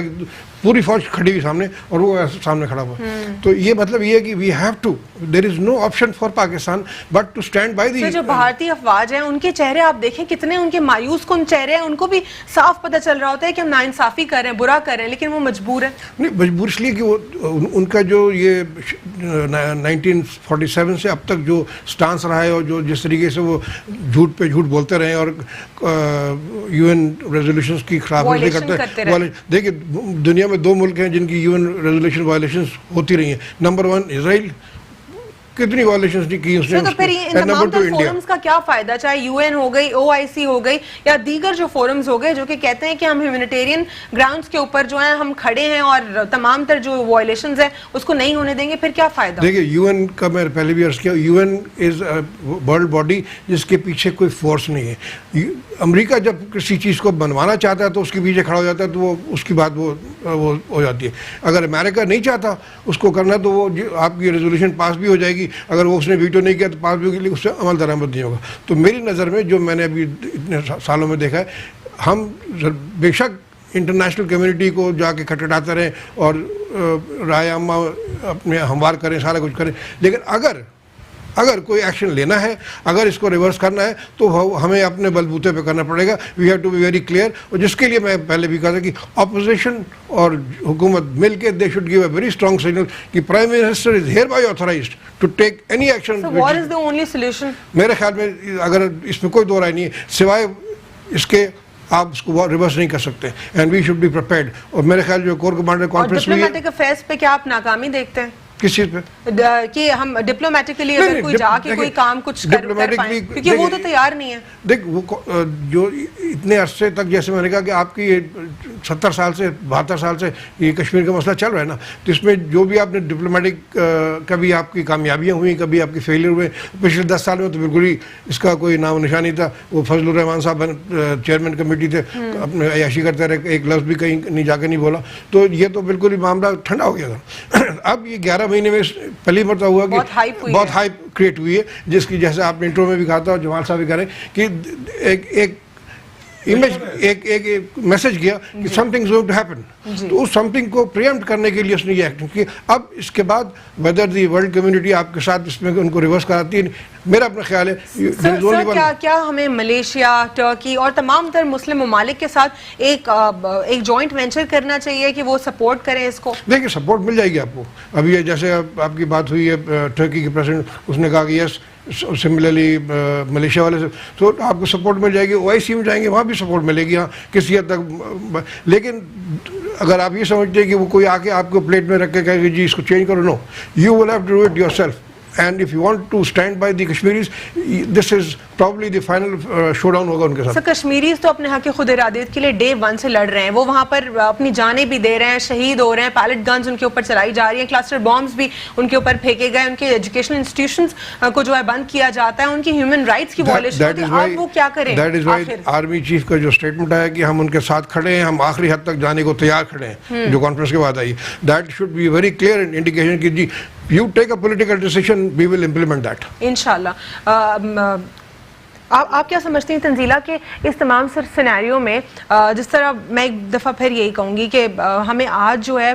پوری فوج کھڑی ہوئی سامنے اور وہ سامنے کھڑا ہوا. تو یہ مطلب یہ ہے کہ we have to, there is no option for Pakistan but to stand by the. جو بھارتی افواج ہیں ان کے چہرے آپ دیکھیں کتنے ان کے مایوس کن چہرے ہیں, ان کو بھی صاف پتہ چل رہا ہوتا ہے کہ ہم ناانصافی کر رہے ہیں, برا کر رہے ہیں, لیکن وہ مجبور ہیں. نہیں مجبور اس لیے کہ وہ ان کا جو یہ 1947 سے اب تک جو سٹانس رہا ہے اور جو جس طریقے سے وہ جھوٹ پہ جھوٹ بولتے رہے اور یو این ریزولوشنس کی خلاف ورزی کرتے ہیں. دیکھیے دنیا میں 2 ملک ہیں جن کی یو این ریزولوشن وائلیشنز ہوتی رہی ہیں. نمبر 1 اسرائیل, کتنی وائلیشنز کی اس نے. تو پھر ان تمام تر فورمز کا کیا فائدہ, چاہے یو این ہو گئی, OIC ہو گئی, یا دیگر جو فورمز ہو گئے جو کہ کہتے ہیں کہ ہم ہیومینیٹیرین گراؤنڈز کے اوپر جو ہیں ہم کھڑے ہیں اور تمام تر جو وائلیشنز ہیں اس کو نہیں ہونے دیں گے, پھر کیا فائدہ؟ دیکھیے یو این کا میں پہلے بھی عرض کیا, U N is world body جس کے پیچھے کوئی فورس نہیں ہے. امریکہ جب کسی چیز کو بنوانا چاہتا ہے تو اس کے پیچھے کھڑا ہو جاتا ہے, تو وہ اس کی بات وہ ہو جاتی ہے. اگر امریکہ نہیں چاہتا اس کو کرنا تو وہ آپ کی ریزولوشن پاس بھی ہو جائے گی, اگر وہ اس نے ویٹو نہیں کیا تو پاس بھی ہوگی, اس سے عمل درآمد نہیں ہوگا. تو میری نظر میں جو میں نے ابھی اتنے سالوں میں دیکھا ہے, ہم بے شک انٹرنیشنل کمیونٹی کو جا کے کھٹکھٹاتے رہیں اور رائے عامہ اپنے ہموار کریں, سارا کچھ کریں, لیکن اگر کوئی ایکشن لینا ہے, اگر اس کو ریورس کرنا ہے تو ہمیں اپنے بلبوتے پہ کرنا پڑے گا. We have to be very clear, اور جس کے لیے میں پہلے بھی کہا تھا کہ اپوزیشن اور حکومت مل کے دے should give a very strong signal کہ prime minister is hereby authorized to take any action. What is the only solution? میرے خیال میں اگر اس میں کوئی دو رائے نہیں ہے سوائے اس کے آپ اس کو ریورس نہیں کر سکتے, and we should be prepared. اور میرے خیال جو کور کمانڈر کانفرنس ہوئی ہے, ڈپلومیٹک افیئرس پہ کیا آپ ناکامی دیکھتے ہیں؟ کس چیز پہ کہ ہم ڈپلومیٹکلی اگر کوئی جا کے کوئی کام کچھ کر پائیں, کیونکہ وہ تو تیار نہیں ہے. دیکھ وہ جو اتنے عرصے تک, جیسے میں نے کہا کہ آپ کی یہ 70 سال سے 72 سال سے یہ کشمیر کا مسئلہ چل رہا ہے نا, تو اس میں جو بھی آپ نے ڈپلومیٹک کبھی آپ کی کامیابیاں ہوئیں, کبھی آپ کی فیلئر ہوئے, پچھلے 10 سال میں تو بالکل ہی اس کا کوئی نام و نشان نہیں تھا. وہ فضل الرحمان صاحب چیئرمین کمیٹی تھے, اپنے عیاشی کرتے رہے, ایک لفظ بھی کہیں نہیں جا کے نہیں بولا. تو یہ تو بالکل ہی معاملہ ٹھنڈا ہو گیا تھا. اب یہ 11 مہینے میں پہلی مرتبہ ہوا کہ بہت ہائپ کریٹ ہوئی ہے, جس کی جیسے آپ نے انٹرو میں بھی کہا تھا اور جمال صاحب بھی کہہ رہے ہیں کہ ایک ایک میسج گیا کہ something is going to happen. تو اس سم تھنگ کو پریمپٹ کرنے کے لیے اس نے یہ ایکٹنگ کی. اب اس کے بعد ویدر دی ورلڈ کمیونٹی آپ کے ساتھ اس میں ان کو ریورس کراتی ہے, میرا اپنا خیال ہے کیا ہمیں ملیشیا, ٹرکی اور تمام تر مسلم ممالک کے ساتھ ایک جوائنٹ وینچر کرنا چاہیے کہ وہ سپورٹ کریں اس کو؟ دیکھیے سپورٹ مل جائے گی آپ کو. ابھی جیسے آپ کی بات ہوئی ہے ٹرکی کے پریزیڈنٹ, اس نے کہا کہ یس سملرلی ملیشیا والے سے, تو آپ کو سپورٹ مل جائے گی. OIC میں جائیں گے وہاں بھی سپورٹ ملے گی, ہاں کسی حد تک. لیکن اگر آپ یہ سمجھتے ہیں کہ وہ کوئی آ کے آپ کو پلیٹ میں رکھ کے کہے کہ جی اس کو چینج کرو, no, you will have to do it yourself. and if you want to stand by the Kashmiris, this is probably the final showdown ہوگا ان کے ساتھ. سر کشمیریز تو اپنے حق خود ارادیت کے لیے ڈے 1 سے لڑ رہے ہیں, وہ وہاں پر اپنی جانیں بھی دے رہے ہیں, شہید ہو رہے ہیں, پیلٹ گنز ان کے اوپر چلائی جا رہی ہیں, کلسٹر بامز بھی ان کے اوپر پھینکے گئے, ان کے ایجوکیشنل انسٹیٹیوشنز کو جو ہے بند کیا جاتا ہے, ان کی ہیومن رائٹس کی وائلیشن ہوتی ہے. آپ وہ کیا کریں؟ That is why army chief کا جو اسٹیٹمنٹ آیا کہ ہم ان کے ساتھ کھڑے ہیں, ہم آخری حد تک جانے کو تیار کھڑے ہیں, جو کانفرنس کے بعد I, that should be very clear indication کہ جی you take a political decision, we will implement that. انشاءاللہ. آپ کیا سمجھتی ہیں تنزیلہ کہ اس تمام سینیریو میں جس طرح میں ایک دفعہ پھر یہی کہوں گی کہ ہمیں آج جو ہے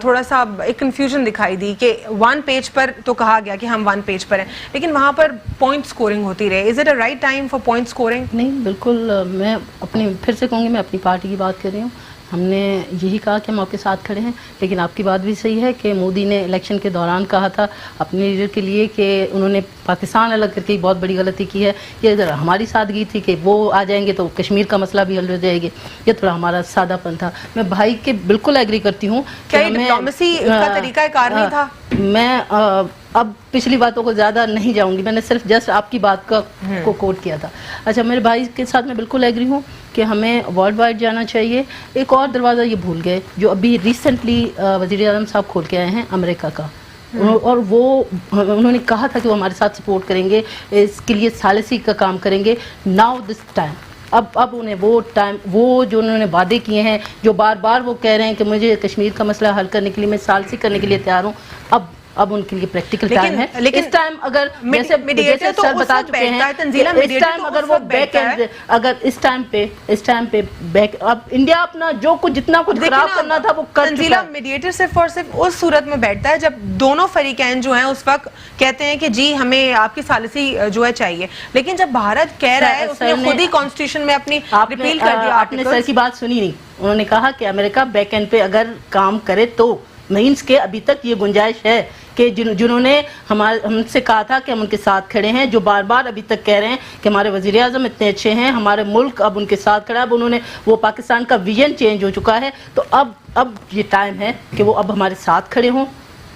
تھوڑا سا ایک کنفیوژن دکھائی دی کہ 1 پیج پر تو کہا گیا کہ ہم 1 پیج پر ہیں, لیکن وہاں پر پوائنٹ سکورنگ ہوتی رہے. Is it a right time for point scoring? نہیں, بالکل. میں اپنی پھر سے کہوں گی, میں اپنی پارٹی کی بات کر رہی ہوں. ہم نے یہی کہا کہ ہم آپ کے ساتھ کھڑے ہیں, لیکن آپ کی بات بھی صحیح ہے کہ مودی نے الیکشن کے دوران کہا تھا اپنے لیڈر کے لیے کہ انہوں نے پاکستان الگ کر کے بہت بڑی غلطی کی ہے. یہ اگر ہماری سادگی تھی کہ وہ آ جائیں گے تو کشمیر کا مسئلہ بھی حل ہو جائے گی, یہ تھوڑا ہمارا سادہ پن تھا. میں بھائی کے بالکل ایگری کرتی ہوں. کیا یہ ڈپلومیسی کا طریقہ کار نہیں تھا؟ میں اب پچھلی باتوں کو زیادہ نہیں جاؤں گی, میں نے صرف جسٹ آپ کی بات کو کوٹ کیا تھا. اچھا, میرے بھائی کے ساتھ میں بالکل ایگری ہوں کہ ہمیں ورلڈ وائڈ جانا چاہیے. ایک اور دروازہ یہ بھول گئے جو ابھی ریسنٹلی وزیر اعظم صاحب کھول کے آئے ہیں, امریکہ کا, اور وہ انہوں نے کہا تھا کہ وہ ہمارے ساتھ سپورٹ کریں گے, اس کے لیے ثالثی کا کام کریں گے. ناؤ دس ٹائم, اب انہیں وہ جو انہوں نے وعدے کیے ہیں, جو بار بار وہ کہہ رہے ہیں کہ مجھے کشمیر کا مسئلہ حل کرنے کے لیے, میں ثالثی کرنے کے لیے تیار ہوں, اب ان کے لیے پریکٹیکل ٹائم ہے. اس ٹائم اگر جیسے سر بتا چکے ہیں, اس ٹائم اگر وہ بیک اینڈ, اگر اس ٹائم پہ بیک, اب انڈیا اپنا جو کچھ جتنا کچھ خراب کرنا تھا وہ کر چکا ہے. میڈیٹر صرف اور صرف اس صورت میں بیٹھتا ہے جب دونوں فریقین جو ہیں اس وقت کہتے ہیں کہ جی ہمیں آپ کی ثالثی جو ہے چاہیے, لیکن جب بھارت کہہ رہا ہے, اس نے خود ہی کانسٹیٹیوشن میں اپنی ریپیل کر دیا. آپ نے سر کی بات سنی نہیں, انہوں نے کہا کہ امریکہ بیک اینڈ پہ اگر کام کرے تو مینس کے ابھی تک یہ گنجائش ہے کہ جنہوں نے ہم سے کہا تھا کہ ہم ان کے ساتھ کھڑے ہیں, جو بار بار ابھی تک کہہ رہے ہیں کہ ہمارے وزیر اعظم اتنے اچھے ہیں, ہمارے ملک اب ان کے ساتھ کھڑا ہے, اب انہوں نے وہ پاکستان کا ویژن چینج ہو چکا ہے, تو اب یہ ٹائم ہے کہ وہ اب ہمارے ساتھ کھڑے ہوں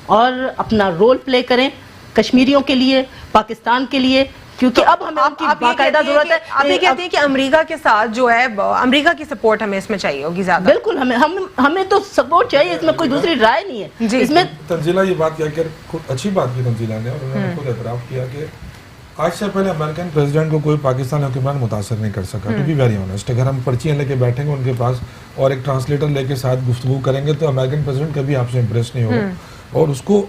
اور اپنا رول پلے کریں کشمیریوں کے لیے, پاکستان کے لیے, کیونکہ اب ہمیں ان کی باقاعدہ ضرورت ہے. آپ یہ کہتے ہیں کہ امریکہ کے ساتھ جو ہے امریکہ کی سپورٹ ہمیں اس میں چاہیے ہوگی زیادہ. بالکل, ہمیں تو سپورٹ چاہیے, اس میں کوئی دوسری رائے نہیں ہے. اس میں تنزیلہ یہ بات کیا کہ اچھی بات کی تنزیلہ نے, اور انہوں نے خود اعتراف کیا کہ آج سے پہلے امریکن پریزیڈنٹ کو کوئی پاکستانی حکمران متاثر نہیں کر سکا. ٹو بی ویری آنیسٹ, اگر ہم پرچیاں لے کے بیٹھیں گے ان کے پاس اور ایک ٹرانسلیٹر لے کے ساتھ گفتگو کریں گے تو امریکن پریزیڈنٹ کبھی آپ سے امپریس نہیں ہوگا. اور اس کو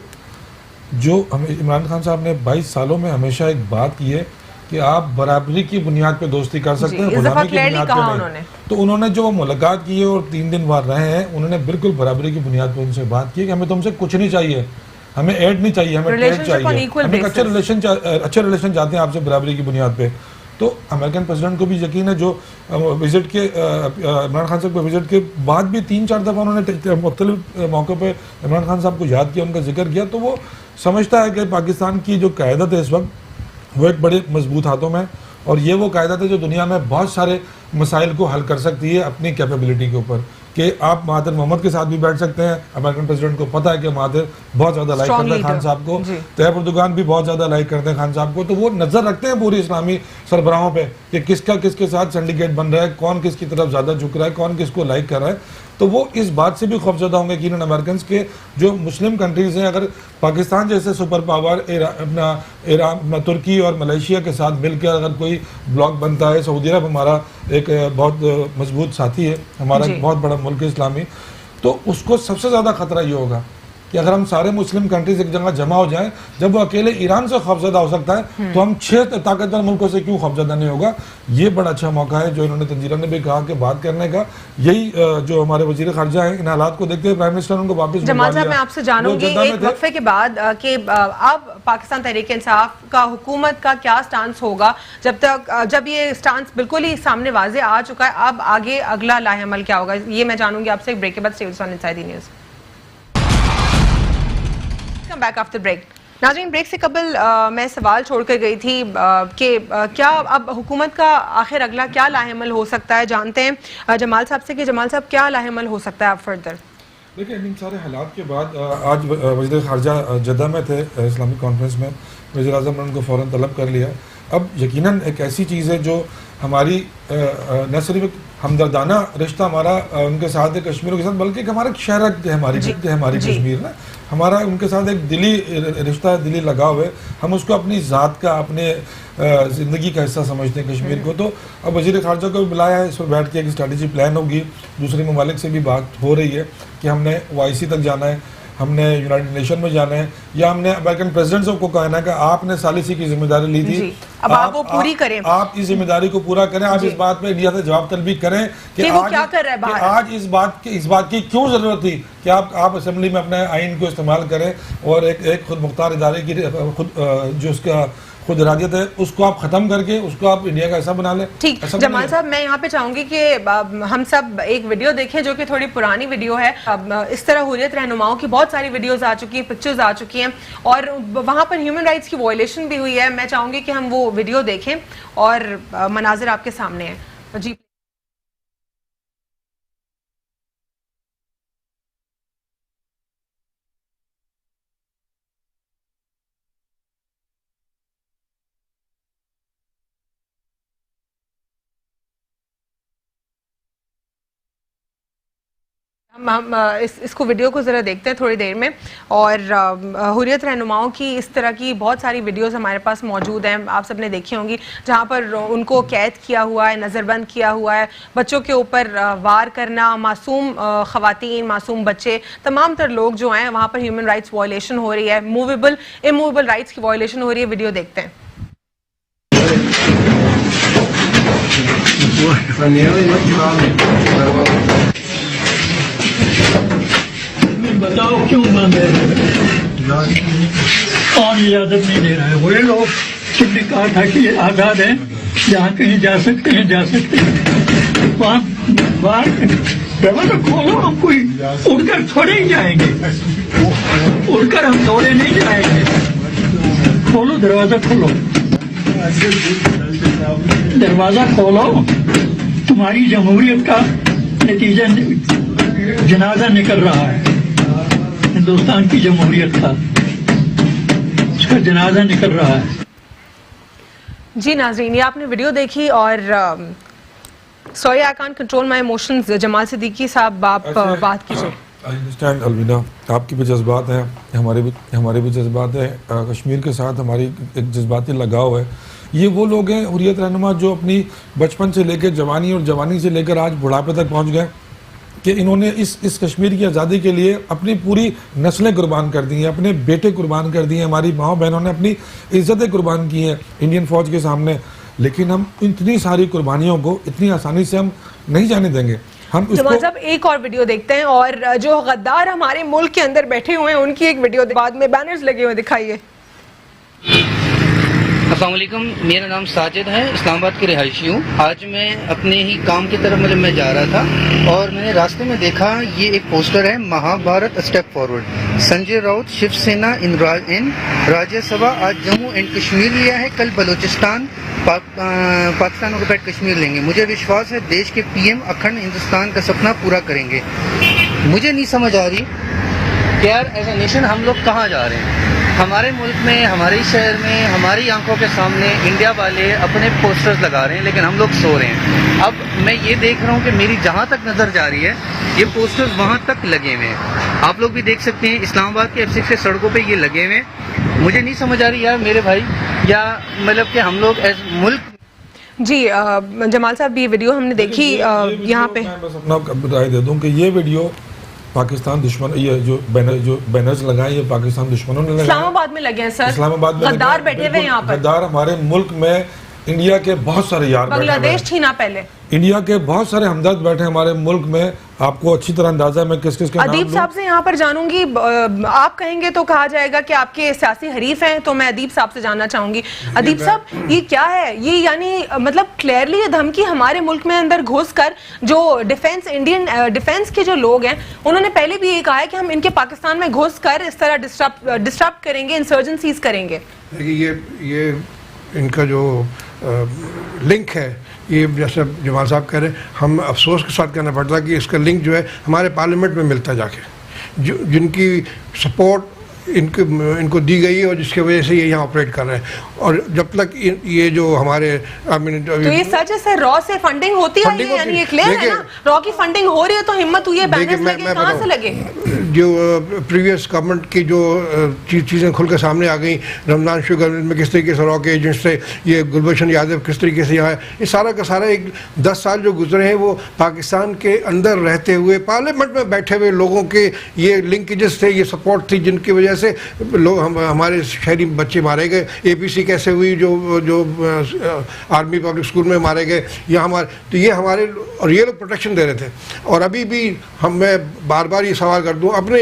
جو عمران خان صاحب نے 22 سالوں میں ہمیشہ ایک بات کی ہے کہ آپ برابری کی بنیاد پہ دوستی کر سکتے ہیں, غلامی کی بنیاد پہ نہیں. تو انہوں نے جو ملاقات کی ہے اور 3 دن بعد رہے ہیں, انہوں نے بالکل برابری کی بنیاد پہ ان سے بات کی کہ ہمیں تم سے کچھ نہیں چاہیے, ہمیں ایڈ نہیں چاہیے, ہمیں ٹریڈ چاہیے, ہمیں اچھے ریلیشن چاہتے ہیں آپ سے برابری کی بنیاد پہ. تو امریکن پریزیڈنٹ کو بھی یقین ہے, جو وزٹ کے عمران خان صاحب کے وزٹ کے بعد بھی 3-4 دفعہ انہوں نے مختلف موقع پہ عمران خان صاحب کو یاد کیا, ان کا ذکر کیا, تو وہ سمجھتا ہے کہ پاکستان کی جو قیادت ہے اس وقت وہ ایک بڑے مضبوط ہاتھوں میں, اور یہ وہ قیادت ہے جو دنیا میں بہت سارے مسائل کو حل کر سکتی ہے اپنی کیپیبلٹی کے اوپر. کہ آپ مہاتر محمد کے ساتھ بھی بیٹھ سکتے ہیں, امریکن پریزیڈنٹ کو پتہ ہے کہ مہاتر بہت زیادہ لائک کرتے ہیں خان صاحب کو, طیب اردوغان بھی بہت زیادہ لائک کرتے ہیں خان صاحب کو, تو وہ نظر رکھتے ہیں پوری اسلامی سربراہوں پہ کہ کس کا کس کے ساتھ سنڈیکیٹ بن رہا ہے, کون کس کی طرف زیادہ جھک رہا ہے, کون کس کو لائک کر رہا ہے. تو وہ اس بات سے بھی خوفزدہ ہوں گے کہ امریکنس کے جو مسلم کنٹریز ہیں, اگر پاکستان جیسے سپر پاور اپنا ایران, ترکی اور ملیشیا کے ساتھ مل کر اگر کوئی بلاک بنتا ہے, سعودی عرب ہمارا ایک بہت مضبوط ساتھی ہے, ہمارا ایک بہت بڑا ملک اسلامی, تو اس کو سب سے زیادہ خطرہ یہ ہوگا کہ اگر ہم سارے مسلم کنٹریز ایک جگہ جمع ہو جائیں, جب وہ اکیلے ایران سے خوفزدہ ہو سکتا ہے تو ہم 6 طاقتور ملکوں سے کیوں خوفزدہ نہیں ہوگا. یہ بڑا اچھا موقع ہے جو انہوں نے تنزیلہ نے بھی کہا کہ بات کرنے کا. یہی جو ہمارے وزیر خارجہ ہیں, ان حالات کو دیکھتے ہوئے پرائم منسٹر ان کو واپس جمال صاحب, میں آپ سے جانوں گی ایک وقفے کے بعد کہ اب پاکستان تحریک انصاف کا, حکومت کا کیا سٹانس ہوگا جب یہ سٹانس بالکل ہی سامنے واضح آ چکا ہے, اب آگے اگلا لاہ عمل کیا ہوگا, یہ میں جانوں گی آپ سے ایک بریک کے بعد. Stay one inside the news. Back after break. ناظرین, بریک سے قبل میں سوال چھوڑ کر گئی تھی کہ کیا اب حکومت کا آخر اگلا کیا لاہ عمل ہو سکتا ہے. جانتے ہیں جمال صاحب سے کہ جمال صاحب کیا لاہ عمل ہو سکتا ہے اب فردر. دیکھیں ان سارے حالات کے بعد آج وزیر خارجہ جدہ میں تھے اسلامی کانفرنس میں، وزیر اعظم نے ان کو فوراً طلب کر لیا. اب یقیناً ایک ایسی چیز ہے جو ہماری نہ صرف ایک ہمدردانہ رشتہ ہمارا ان کے ساتھ ہے کشمیروں کے ساتھ، بلکہ ایک ہمارا شہرت ہے ہماری کشمیر نا، ہمارا ان کے ساتھ ایک دلی رشتہ ہے، دلی لگاؤ ہے. ہم اس کو اپنی ذات کا، اپنے زندگی کا حصہ سمجھتے ہیں کشمیر کو. تو اب وزیر خارجہ کو بھی بلایا ہے، اس پر بیٹھ کے ایک اسٹریٹجی پلان ہوگی. دوسرے ممالک سے بھی بات ہو رہی ہے کہ ہم نے OIC تک جانا ہے، ہم نے یونائٹڈ نیشن میں جانا ہے، یا ہم نے امریکن پریزیڈنٹ کو کہنا ہے کہ آپ نے ثالثی کی ذمہ داری لی تھی، اب آپ وہ پوری کریں، آپ اس ذمہ داری کو پورا کریں. آپ اس بات پہ انڈیا سے جواب طلبی کریں کہ وہ کیا کر رہا ہے باہر، آج اس بات کی کیوں ضرورت تھی کہ آپ اسمبلی میں اپنے آئین کو استعمال کریں اور ایک خود مختار ادارے کی جو اس کا خود ارادیت ہے اس کو آپ ختم کر کے اس کو آپ انڈیا کا حصہ بنا لیں. ٹھیک جمال صاحب، میں یہاں پہ چاہوں گی کہ ہم سب ایک ویڈیو دیکھیں جو کہ تھوڑی پرانی ویڈیو ہے. اس طرح حریت رہنماؤں کی بہت ساری ویڈیوز آ چکی ہیں، پکچرز آ چکی ہیں، اور وہاں پر ہیومن رائٹس کی وائلیشن بھی ہوئی ہے. میں چاہوں گی کہ ہم وہ ویڈیو دیکھیں اور مناظر آپ کے سامنے ہیں. جی ہم اس کو ویڈیو کو ذرا دیکھتے ہیں تھوڑی دیر میں. اور حریت رہنماؤں کی اس طرح کی بہت ساری ویڈیوز ہمارے پاس موجود ہیں، آپ سب نے دیکھی ہوں گی، جہاں پر ان کو قید کیا ہوا ہے، نظر بند کیا ہوا ہے، بچوں کے اوپر وار کرنا، معصوم خواتین، معصوم بچے، تمام تر لوگ جو ہیں وہاں پر ہیومن رائٹس وائلیشن ہو رہی ہے، موویبل اموویبل رائٹس کی وائلیشن ہو رہی ہے. ویڈیو دیکھتے ہیں. بتاؤ کیوں بند ہے؟ کون اجازت نہیں دے رہا ہے؟ وہی لوگ تم نے کہا تھا کہ یہ آزاد ہیں، جہاں کہیں جا سکتے ہیں جا سکتے ہیں. وہاں دروازہ کھولو، ہم کوئی اڑ کر تھوڑے ہی جائیں گے، اڑ کر ہم تھوڑے نہیں جائیں گے. کھولو دروازہ، کھولو دروازہ کھولو. تمہاری جمہوریت کا نتیجہ جنازہ نکل رہا ہے، ہندوستان کی جمہوریت کا اس کا جنازہ نکل رہا ہے. جی ناظرین، یہ آپ نے ویڈیو دیکھی اور sorry I can't control my emotions. Jamal Siddiqui صاحب آپ بات کیجیے. آئی انڈرسٹینڈ الوینا، آپ کی بھی جذبات ہیں، ہمارے بھی جذبات ہیں. کشمیر کے ساتھ ہماری ایک جذباتی لگاؤ ہے. یہ وہ لوگ ہیں حریت رہنما جو اپنی بچپن سے لے کے جوانی اور جوانی سے لے کر آج بڑھاپے تک پہنچ گئے کہ انہوں نے اس کشمیر کی آزادی کے لیے اپنی پوری نسلیں قربان کر دی ہیں، اپنے بیٹے قربان کر دیے ہیں، ہماری ماں بہنوں نے اپنی عزتیں قربان کی ہیں انڈین فوج کے سامنے. لیکن ہم اتنی ساری قربانیوں کو اتنی آسانی سے ہم نہیں جانے دیں گے. ہم اس جمال کو صاحب ایک اور ویڈیو دیکھتے ہیں، اور جو غدار ہمارے ملک کے اندر بیٹھے ہوئے ہیں ان کی ایک ویڈیو بعد میں بینرز لگے ہوئے دکھائیے. السلام علیکم، میرا نام ساجد ہے، اسلام آباد کے رہائشی ہوں. آج میں اپنے ہی کام کی طرف میں جا رہا تھا اور میں نے راستے میں دیکھا یہ ایک پوسٹر ہے، مہا بھارت اسٹیپ فارورڈ. سنجے راؤت شیو سینا ان راجیہ سبھا آج جموں اینڈ کشمیر لیا ہے، کل بلوچستان پاکستان آکوپائڈ کشمیر لیں گے. مجھے وشواس ہے دیش کے PM اکھنڈ ہندوستان کا سپنا پورا کریں گے. مجھے نہیں سمجھ آ رہی کہ یار ایز اے نیشن ہم لوگ کہاں جا رہے ہیں. ہمارے ملک میں، ہمارے شہر میں، ہماری آنکھوں کے سامنے انڈیا والے اپنے پوسٹرز لگا رہے ہیں، لیکن ہم لوگ سو رہے ہیں. اب میں یہ دیکھ رہا ہوں کہ میری جہاں تک نظر جا رہی ہے یہ پوسٹرز وہاں تک لگے ہوئے ہیں. آپ لوگ بھی دیکھ سکتے ہیں اسلام آباد کے F6 کے سڑکوں پہ یہ لگے ہوئے ہیں. مجھے نہیں سمجھ آ رہی یار میرے بھائی، یا مطلب کہ ہم لوگ ایز ملک. جی جمال صاحب یہ ویڈیو ہم نے دیکھی یہاں پہ. میں بس اپنا رائے دے دوں کہ یہ ویڈیو پاکستان دشمن، یہ جو بینرز لگائے یہ پاکستان دشمنوں نے لگائے. اسلام آباد میں لگے ہیں سر، اسلام آباد میں غدار بیٹھے ہوئے یہاں پر. غدار ہمارے ملک میں انڈیا کے بہت سارے یار بیٹھے بنگلہ دیش چھینا پہلے. انڈیا کے بہت سارے ہمدرد بیٹھے ہمارے ملک میں. آپ کو اچھی طرح اندازہ ہے میں کس کس کے نام لوں. ادیب صاحب سے یہاں پر جانوں گی، آپ کہیں گے تو کہا جائے گا کہ آپ کے سیاسی حریف ہیں، تو میں ادیب صاحب سے جاننا چاہوں گی. ادیب صاحب یہ کیا ہے؟ یہ یعنی مطلب کلیئرلی یہ دھمکی ہمارے ملک میں اندر گھس کر جو انڈین ڈیفنس کے جو لوگ ہیں انہوں نے پہلے بھی یہ کہا ہے کہ ہم ان کے پاکستان میں گھس کر اس طرح ڈسٹرب کریں گے، انسرجنسیز کریں گے. یہ ان کا جو لنک ہے، یہ جیسے جمال صاحب کہہ رہے ہیں، ہم افسوس کے ساتھ کہنا پڑتا ہے کہ اس کا لنک جو ہے ہمارے پارلیمنٹ میں ملتا جا کے. جن کی سپورٹ ان کو دی گئی ہے اور جس کی وجہ سے یہ یہاں آپریٹ کر رہے ہیں. اور جب تک یہ جو ہمارے تو یہ سچ ہے سر, را سے فنڈنگ ہوتی ہے, یعنی یہ کلیئر ہے نا, را کی فنڈنگ ہو رہی ہے تو ہمت ہوئی ہے بینرز لگے, کہاں سے لگے؟ جو پریویس گورنمنٹ کی جو چیزیں کھل کے سامنے آ گئیں, رمضان شریف گورنمنٹ میں کس طریقے سے را کے ایجنٹس سے, یہ گلبشن یادو کس طریقے سے یہاں ہے, یہ سارا کا سارا ایک 10 سال جو گزرے ہیں وہ پاکستان کے اندر رہتے ہوئے پارلیمنٹ میں بیٹھے ہوئے لوگوں کے یہ لنکیجز تھے, یہ سپورٹ تھی, جن کی وجہ سے لوگ ہمارے شہری بچے مارے گئے. اے پی سی کیسے ہوئی جو آرمی پبلک اسکول میں مارے گئے, یا ہمارے, تو یہ ہمارے, اور یہ لوگ پروٹیکشن دے رہے تھے. اور ابھی بھی میں بار بار یہ سوال کر دوں اپنے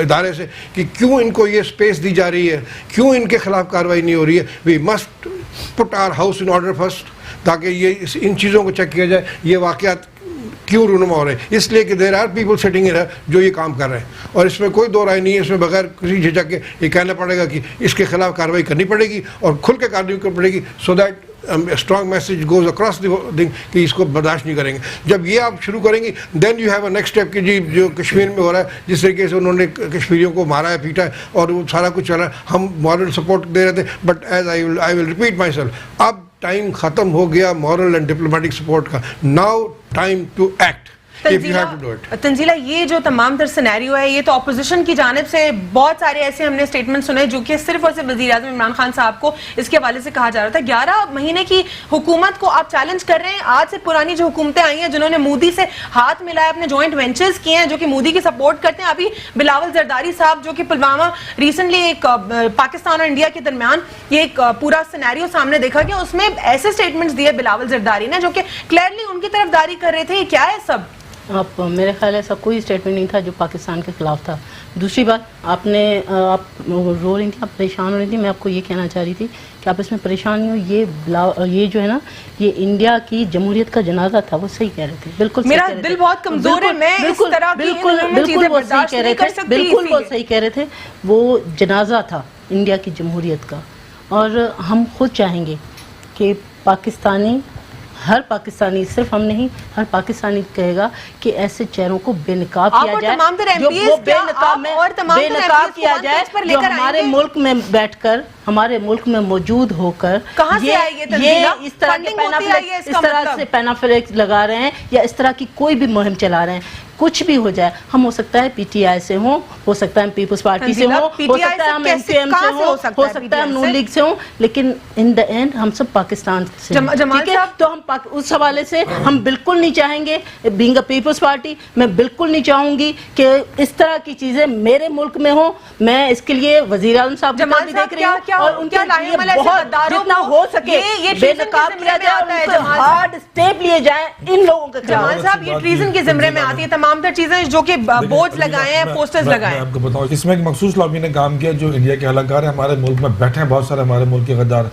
ادارے سے کہ کیوں ان کو یہ اسپیس دی جا رہی ہے, کیوں ان کے خلاف کارروائی نہیں ہو رہی ہے. We must put our house in order first, تاکہ یہ ان چیزوں کو چیک کیا جائے یہ واقعات کیوں رونما ہو رہے ہیں. اس لیے کہ there are people sitting here جو یہ کام کر رہے ہیں, اور اس میں کوئی دو رائے نہیں ہے, اس میں بغیر کسی جھجک کے یہ کہنا پڑے گا کہ اس کے خلاف کارروائی کرنی پڑے گی اور کھل کے کارروائی کرنی پڑے گی, so that strong message goes across the thing کہ اس کو برداشت نہیں کریں گے. جب یہ آپ شروع کریں گے then you have a next step کہ جی جو کشمیر میں ہو رہا ہے, جس طریقے سے انہوں نے کشمیریوں کو مارا ہے, پیٹا ہے, اور وہ سارا کچھ چل رہا ہے, ہم مورل سپورٹ دے رہے تھے. But as I will repeat myself, اب ٹائم ختم ہو گیا مورل اینڈ ڈپلومیٹک سپورٹ کا. Now time to act. Tanzila, یہ جو تمام تر سینیریو ہے یہ تو اپوزیشن کی جانب سے بہت سارے ایسے ہم نے اسٹیٹمنٹ سنے جو کہ صرف اور صرف وزیر اعظم عمران خان صاحب کو اس کے حوالے سے کہا جا رہا تھا. 11 مہینے کی حکومت کو آپ چیلنج کر رہے ہیں. آج سے پرانی جو حکومتیں آئی ہیں جنہوں نے مودی سے ہاتھ ملایا, اپنے جوائنٹ وینچرز کیے ہیں جو کہ مودی کی سپورٹ کرتے ہیں. ابھی بلاول زرداری صاحب جو کہ پلوامہ ریسنٹلی ایک پاکستان اور انڈیا کے درمیان یہ ایک پورا سینیریو سامنے دیکھا گیا, اس میں ایسے اسٹیٹمنٹس دیے بلاول زرداری نے جو کہ کلیئرلی ان کی طرف داری کر رہے تھے. یہ کیا ہے سب؟ آپ میرے خیال ایسا کوئی اسٹیٹمنٹ نہیں تھا جو پاکستان کے خلاف تھا. دوسری بات, آپ رو رہی تھیں, آپ پریشان ہو رہی تھیں, میں آپ کو یہ کہنا چاہ رہی تھی کہ آپ اس میں پریشان نہیں ہو. یہ جو ہے نا, یہ انڈیا کی جمہوریت کا جنازہ تھا, وہ صحیح کہہ رہے تھے. بالکل میرا دل بہت کمزور ہے, میں اس طرح کی بالکل وہ صحیح کہہ رہے تھے, بالکل وہ صحیح کہہ رہے تھے. وہ جنازہ تھا انڈیا کی جمہوریت کا, اور ہم خود چاہیں گے کہ پاکستانی, ہر پاکستانی, صرف ہم نہیں, ہر پاکستانی کہے گا کہ ایسے چہروں کو بے نقاب کیا جائے, جو وہ بے نقاب کیا جائے, جو ہمارے ملک میں بیٹھ کر, ہمارے ملک میں موجود ہو کر یہ اس طرح سے پینافلیکس لگا رہے ہیں یا اس طرح کی کوئی بھی مہم چلا رہے ہیں. کچھ بھی ہو جائے, ہم ہو سکتا ہے پی ٹی آئی سے ہوں, ہو سکتا ہے ہم پیپلز پارٹی سے ہوں, ہو سکتا ہے ہم ایم پی ایم سے ہوں, ہو سکتا ہے ہم نون لیگ سے ہوں, لیکن ان دا اینڈ ہم سب پاکستان سے ہیں. ٹھیک ہے, تو ہم اس حوالے سے ہم بالکل نہیں چاہیں گے, بینگ اے پیپلز پارٹی میں بالکل نہیں چاہوں گی کہ اس طرح کی چیزیں میرے ملک میں ہوں. میں اس کے لیے وزیر اعظم صاحب کو بھی دیکھ رہی ہوں, اور ان کے لیے بہت جتنا ہو سکے بے نقاب کیا جائے, ہارڈ اسٹیپ لیے جائیں ان لوگوں کے خلاف. جمال صاحب, یہ ٹریزن کے زمرے میں آتی ہے تمام تر چیزیں جو کہ بورڈز لگائے ہیں, پوسٹرز لگائے ہیں. آپ کو بتاؤں, اس میں ایک مخصوص لابی نے کام کیا جو انڈیا کے اہلکار ہیں, ہمارے ملک میں بیٹھے ہیں بہت سارے ہمارے ملک کے غدار.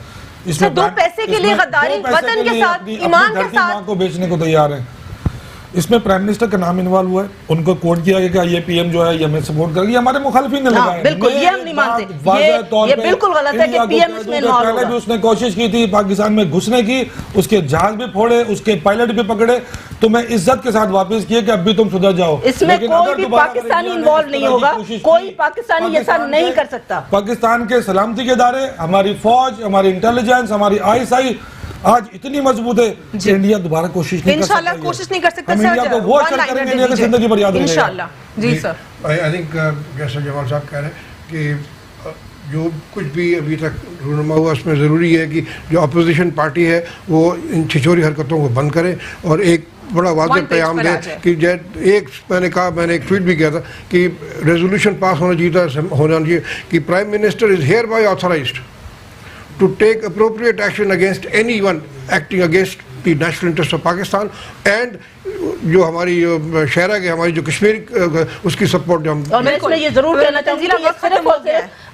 اس میں 2 پیسے کے لیے غداری, وطن کے ساتھ, ایمان کے ساتھ کو بیچنے کو تیار ہیں. اس میں پرائم منسٹر کا نام انوالو ہوا ہے, ان کو کوٹ کیا گیا کہ یہ پی ایم جو ہے یہ ہمیں سپورٹ کرے گی. ہمارے مخالفین نے لگایا, بالکل یہ ہم نہیں مانتے, یہ بالکل غلط ہے کہ پی ایم اس میں انوالو ہوا. پہلے بھی اس نے کوشش کی تھی پاکستان میں گھسنے کی, اس کے جہاز بھی پھوڑے, اس کے پائلٹ بھی پکڑے, تو میں عزت کے ساتھ واپس کیے کہ اب بھی تم سدھر جاؤ. اس میں کوئی بھی پاکستانی انوالو نہیں ہوگا, کوئی پاکستانی ایسا نہیں کر سکتا. پاکستان کے سلامتی کے ادارے, ہماری فوج, ہماری انٹیلیجنس, ہماری ISI آج اتنی مضبوط ہے کہ انڈیا دوبارہ کوشش نہیں کر سکتا. انشاءاللہ کوشش نہیں کر سکتا. ہم انڈیا کو وہ اچھا کریں گے, انڈیا کی زندگی پر یاد رہے گا انشاءاللہ. جی سر, آئی تھنک جیسا جمال صاحب کہہ رہے ہیں کہ جو کچھ بھی ابھی تک رونما ہوا اس میں ضروری ہے کہ جو اپوزیشن پارٹی ہے وہ ان چھچوری حرکتوں کو بند کرے اور ایک بڑا واضح پیغام دے کہ ایک میں نے کہا, میں نے ایک ٹویٹ بھی کیا تھا کہ ریزولوشن پاس ہونا چاہیے کہ prime minister is hereby authorised to take appropriate action against anyone acting against the national interest of Pakistan, and جو ہماری شہرہ کے, ہماری جو کشمیر اس کی سپورٹ. اور میں اس میں یہ ضرور کہنا چاہوں گی کہ